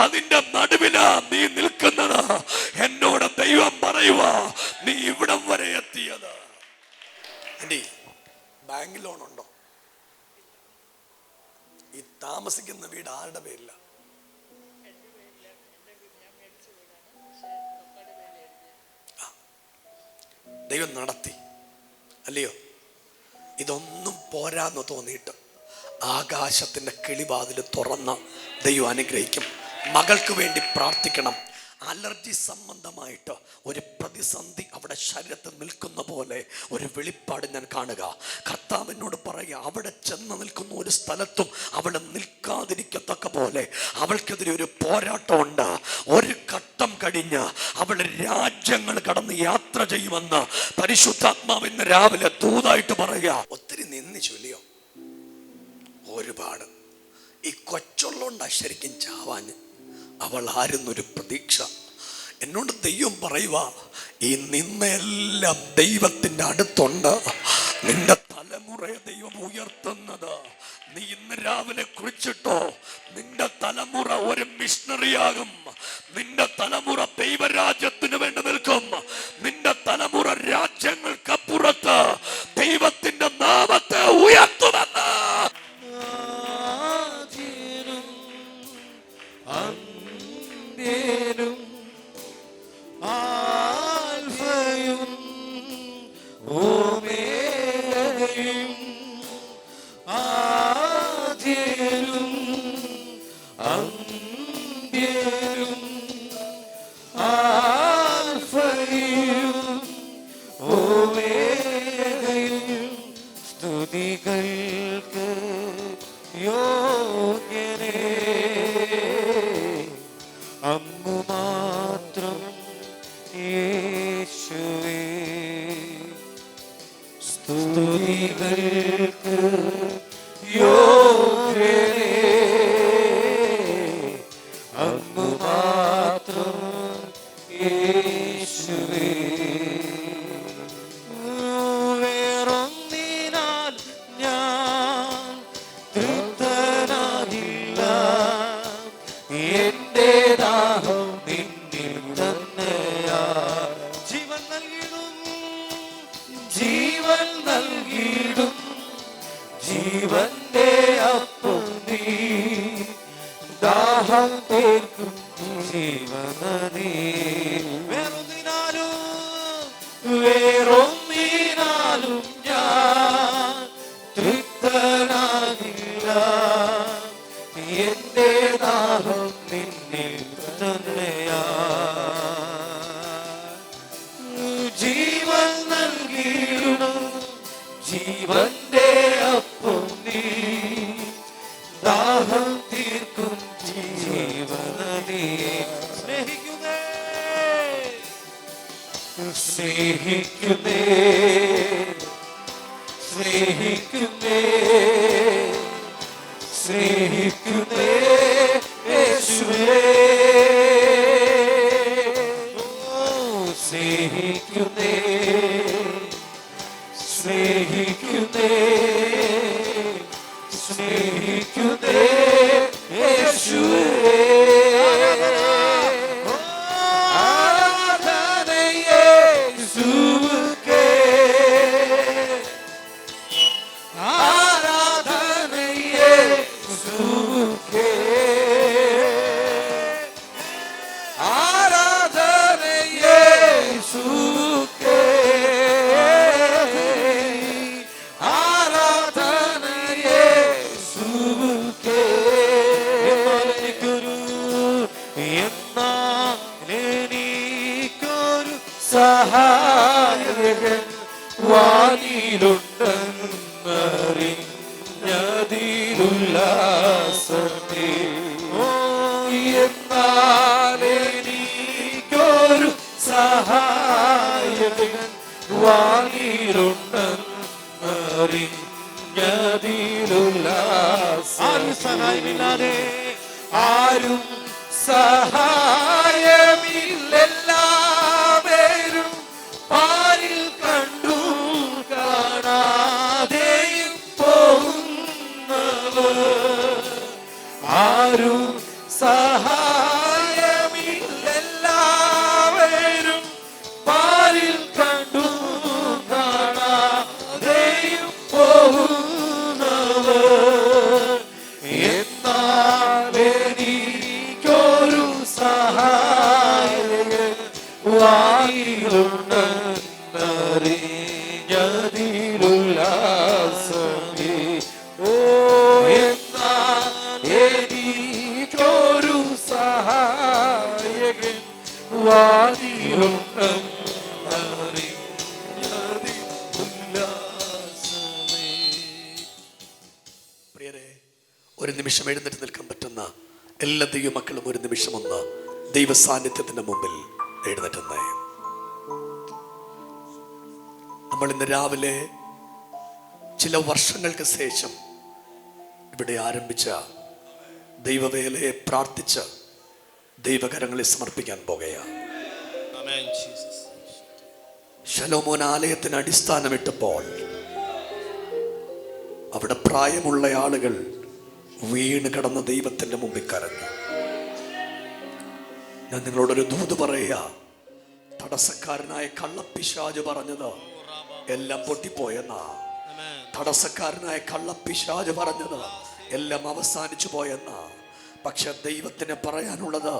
അതിന്റെ നടുവിലാ നീ നിൽക്കുന്നത്. എന്നോട് ദൈവം പറയുക, നീ ഇവിടം വരെ എത്തിയത്. ബാങ്ക് ലോൺ ഉണ്ടോ? ഈ താമസിക്കുന്ന വീട് ആരുടെ പേരില്ല? ദൈവം നടത്തി അല്ലയോ? ഇതൊന്നും പോരാന്ന് തോന്നിയിട്ട് ആകാശത്തിന്റെ കിളിവാതിൽ തുറന്ന് ദൈവം അനുഗ്രഹിക്കും. മകൾക്ക് വേണ്ടി പ്രാർത്ഥിക്കണം. അലർജി സംബന്ധമായിട്ട് ഒരു പ്രതിസന്ധി അവിടെ ശരീരത്തിൽ നിൽക്കുന്ന പോലെ ഒരു വെളിപ്പാട് ഞാൻ കാണുക. കർത്താവിനോട് പറയുക, അവിടെ ചെന്ന് നിൽക്കുന്ന ഒരു സ്ഥലത്തും അവിടെ നിൽക്കാതിരിക്കത്തക്ക പോലെ അവൾക്കെതിരെ ഒരു പോരാട്ടമുണ്ട്. ഒരു ഘട്ടം കഴിഞ്ഞ് അവൾ രാജ്യങ്ങൾ കടന്ന് യാത്ര ചെയ്യുമെന്ന് പരിശുദ്ധാത്മാവ് ഇന്ന് രാവിലെ ദൂതായിട്ട് പറയുക. ഒത്തിരി നിന്ദിച്ചില്ലയോ? ഒരുപാട്. ഈ കൊച്ചുള്ളോണ്ടാ ശരിക്കും ചാവാന്. അവൾ ആരുന്നൊരു പ്രതീക്ഷ. എന്നോട് ദൈവം പറയുക, ഈ നിന്നെല്ലാം ദൈവത്തിന്റെ അടുത്തുണ്ട്. നിന്റെ തലമുറയെ ദൈവം ഉയർത്തുന്നത് നീ ഇന്ന് രാവിലെ കുറിച്ചിട്ടോ. നിന്റെ തലമുറ ഒരു മിഷണറിയാകും. നിന്റെ തലമുറ ദൈവരാജ്യത്തിന് വേണ്ടി നിൽക്കും. നിന്റെ തലമുറ രാജ്യങ്ങൾക്കപ്പുറത്ത് ദൈവത്തിന്റെ നാമത്തെ ഉയർത്തുമെന്ന് സ്തുതികൾക്ക് യോഗ്യനേ, അങ്ങു മാത്രം യേശുവേ. സ്തുതികൾക്ക് യോഗ്യനേ, അങ്ങു മാത്രം യേശുവേ. വേറൊന്നിനാൽ ഞാൻ തൃപ്തനാകില്ല. എന്റെ ദാഹം നിന്നിൽ തന്നെയാ. ജീവൻ നൽകിടും, ജീവൻ നൽകിടും, ജീവന്റെ അപ്പം നീ. ദാഹം തീർക്കും ജീവനീ. വേറൊന്നിനാലും ഞാൻ തൃപ്തനാകില്ല. സ്നേഹിക്കുന്നേ സ്നേഹിക്കുന്നേ യേശുവേ സ്നേഹിക്കുന്നേ സ്നേഹിക്കുന്നേ സ്നേഹിക്കുന്നേ യേശുവേ സഹായകൻ വാനിലുണ്ടെന്നറിഞ്ഞതിലുല്ലാസത്തെ എന്നാലെനിക്കൊരു സഹായകൻ വാനിലുണ്ടെന്നറിഞ്ഞതിലുല്ലാസം. ആരും സഹായമില്ലാതെ ആരും സഹായമില്ലെല്ലാവരും പാരിൽ കണ്ടു കാണാതെയും പോകുന്നവർ. ആരും സഹായമില്ലെല്ലാവരും പാരിൽ കണ്ടു കാണാതെയും പോകുന്നവർ. എന്നാലെനിക്കൊരു സഹായകൻ വാനിലുണ്ടെന്നറിഞ്ഞതിലുല്ലാസമേ. ഓ എന്നാലെനിക്കൊരു സഹായകൻ വാനിലുണ്ടെന്നറിഞ്ഞതിലുല്ലാസമേ. പ്രിയരെ, ഒരു നിമിഷം എഴുന്നേറ്റ് നിൽക്കാൻ പറ്റുന്ന എല്ലാ ദൈവമക്കളും ഒരു നിമിഷം ഒന്ന് ദൈവ സാന്നിധ്യത്തിന്റെ മുമ്പിൽ എഴുന്നേറ്റുന്നേ. നമ്മൾ ഇന്ന് രാവിലെ ചില വർഷങ്ങൾക്ക് ശേഷം ഇവിടെ ആരംഭിച്ച ദൈവവേലയെ പ്രാർത്ഥിച്ച് ദൈവകരങ്ങളെ സമർപ്പിക്കാൻ പോകുകയാണ്. ശലോമോൻ ആലയത്തിന് അടിസ്ഥാനമിട്ടപ്പോൾ അവിടെ പ്രായമുള്ള ആളുകൾ വീണ് കിടന്ന ദൈവത്തിന്റെ മുമ്പിൽ കരഞ്ഞു. ഞാൻ നിങ്ങളോടൊരു ദൂത് പറയുക, തടസ്സക്കാരനായ കള്ളപ്പിശാച് പറഞ്ഞത് എല്ലാം പൊട്ടിപ്പോയെന്നാ. തടസ്സക്കാരനായ കള്ളപ്പിശാച് പറഞ്ഞത് എല്ലാം അവസാനിച്ചു പോയെന്നാ. പക്ഷെ ദൈവത്തിന് പറയാനുള്ളത്,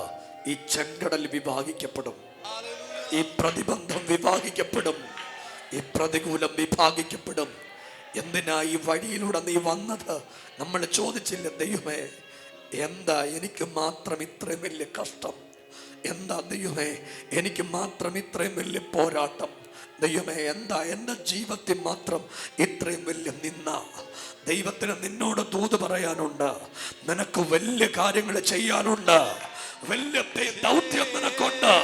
ഈ ചെങ്കടൽ വിഭാഗിക്കപ്പെടും, ഈ പ്രതിബന്ധം വിഭാഗിക്കപ്പെടും, ഈ പ്രതികൂലം വിഭാഗിക്കപ്പെടും. എന്തിനാ ഈ വഴിയിലൂടെ നീ വന്നത്? നമ്മൾ ചോദിച്ചില്ല, ദൈവമേ എന്താ എനിക്ക് മാത്രം ഇത്രയും വലിയ കഷ്ടം? എന്താ ദൈവമേ എനിക്ക് മാത്രം ഇത്രയും വലിയ പോരാട്ടം? ദൈവമേ എന്താ എൻ്റെ ജീവിതത്തിൽ മാത്രം ഇത്രയും വലിയ നിന്ന? ദൈവത്തിന് നിന്നോട് ദൂത് പറയാനുണ്ട്. നിനക്ക് വലിയ കാര്യങ്ങൾ ചെയ്യാനുണ്ട്, വലിയ ദൗത്യം നിനക്കുണ്ട്.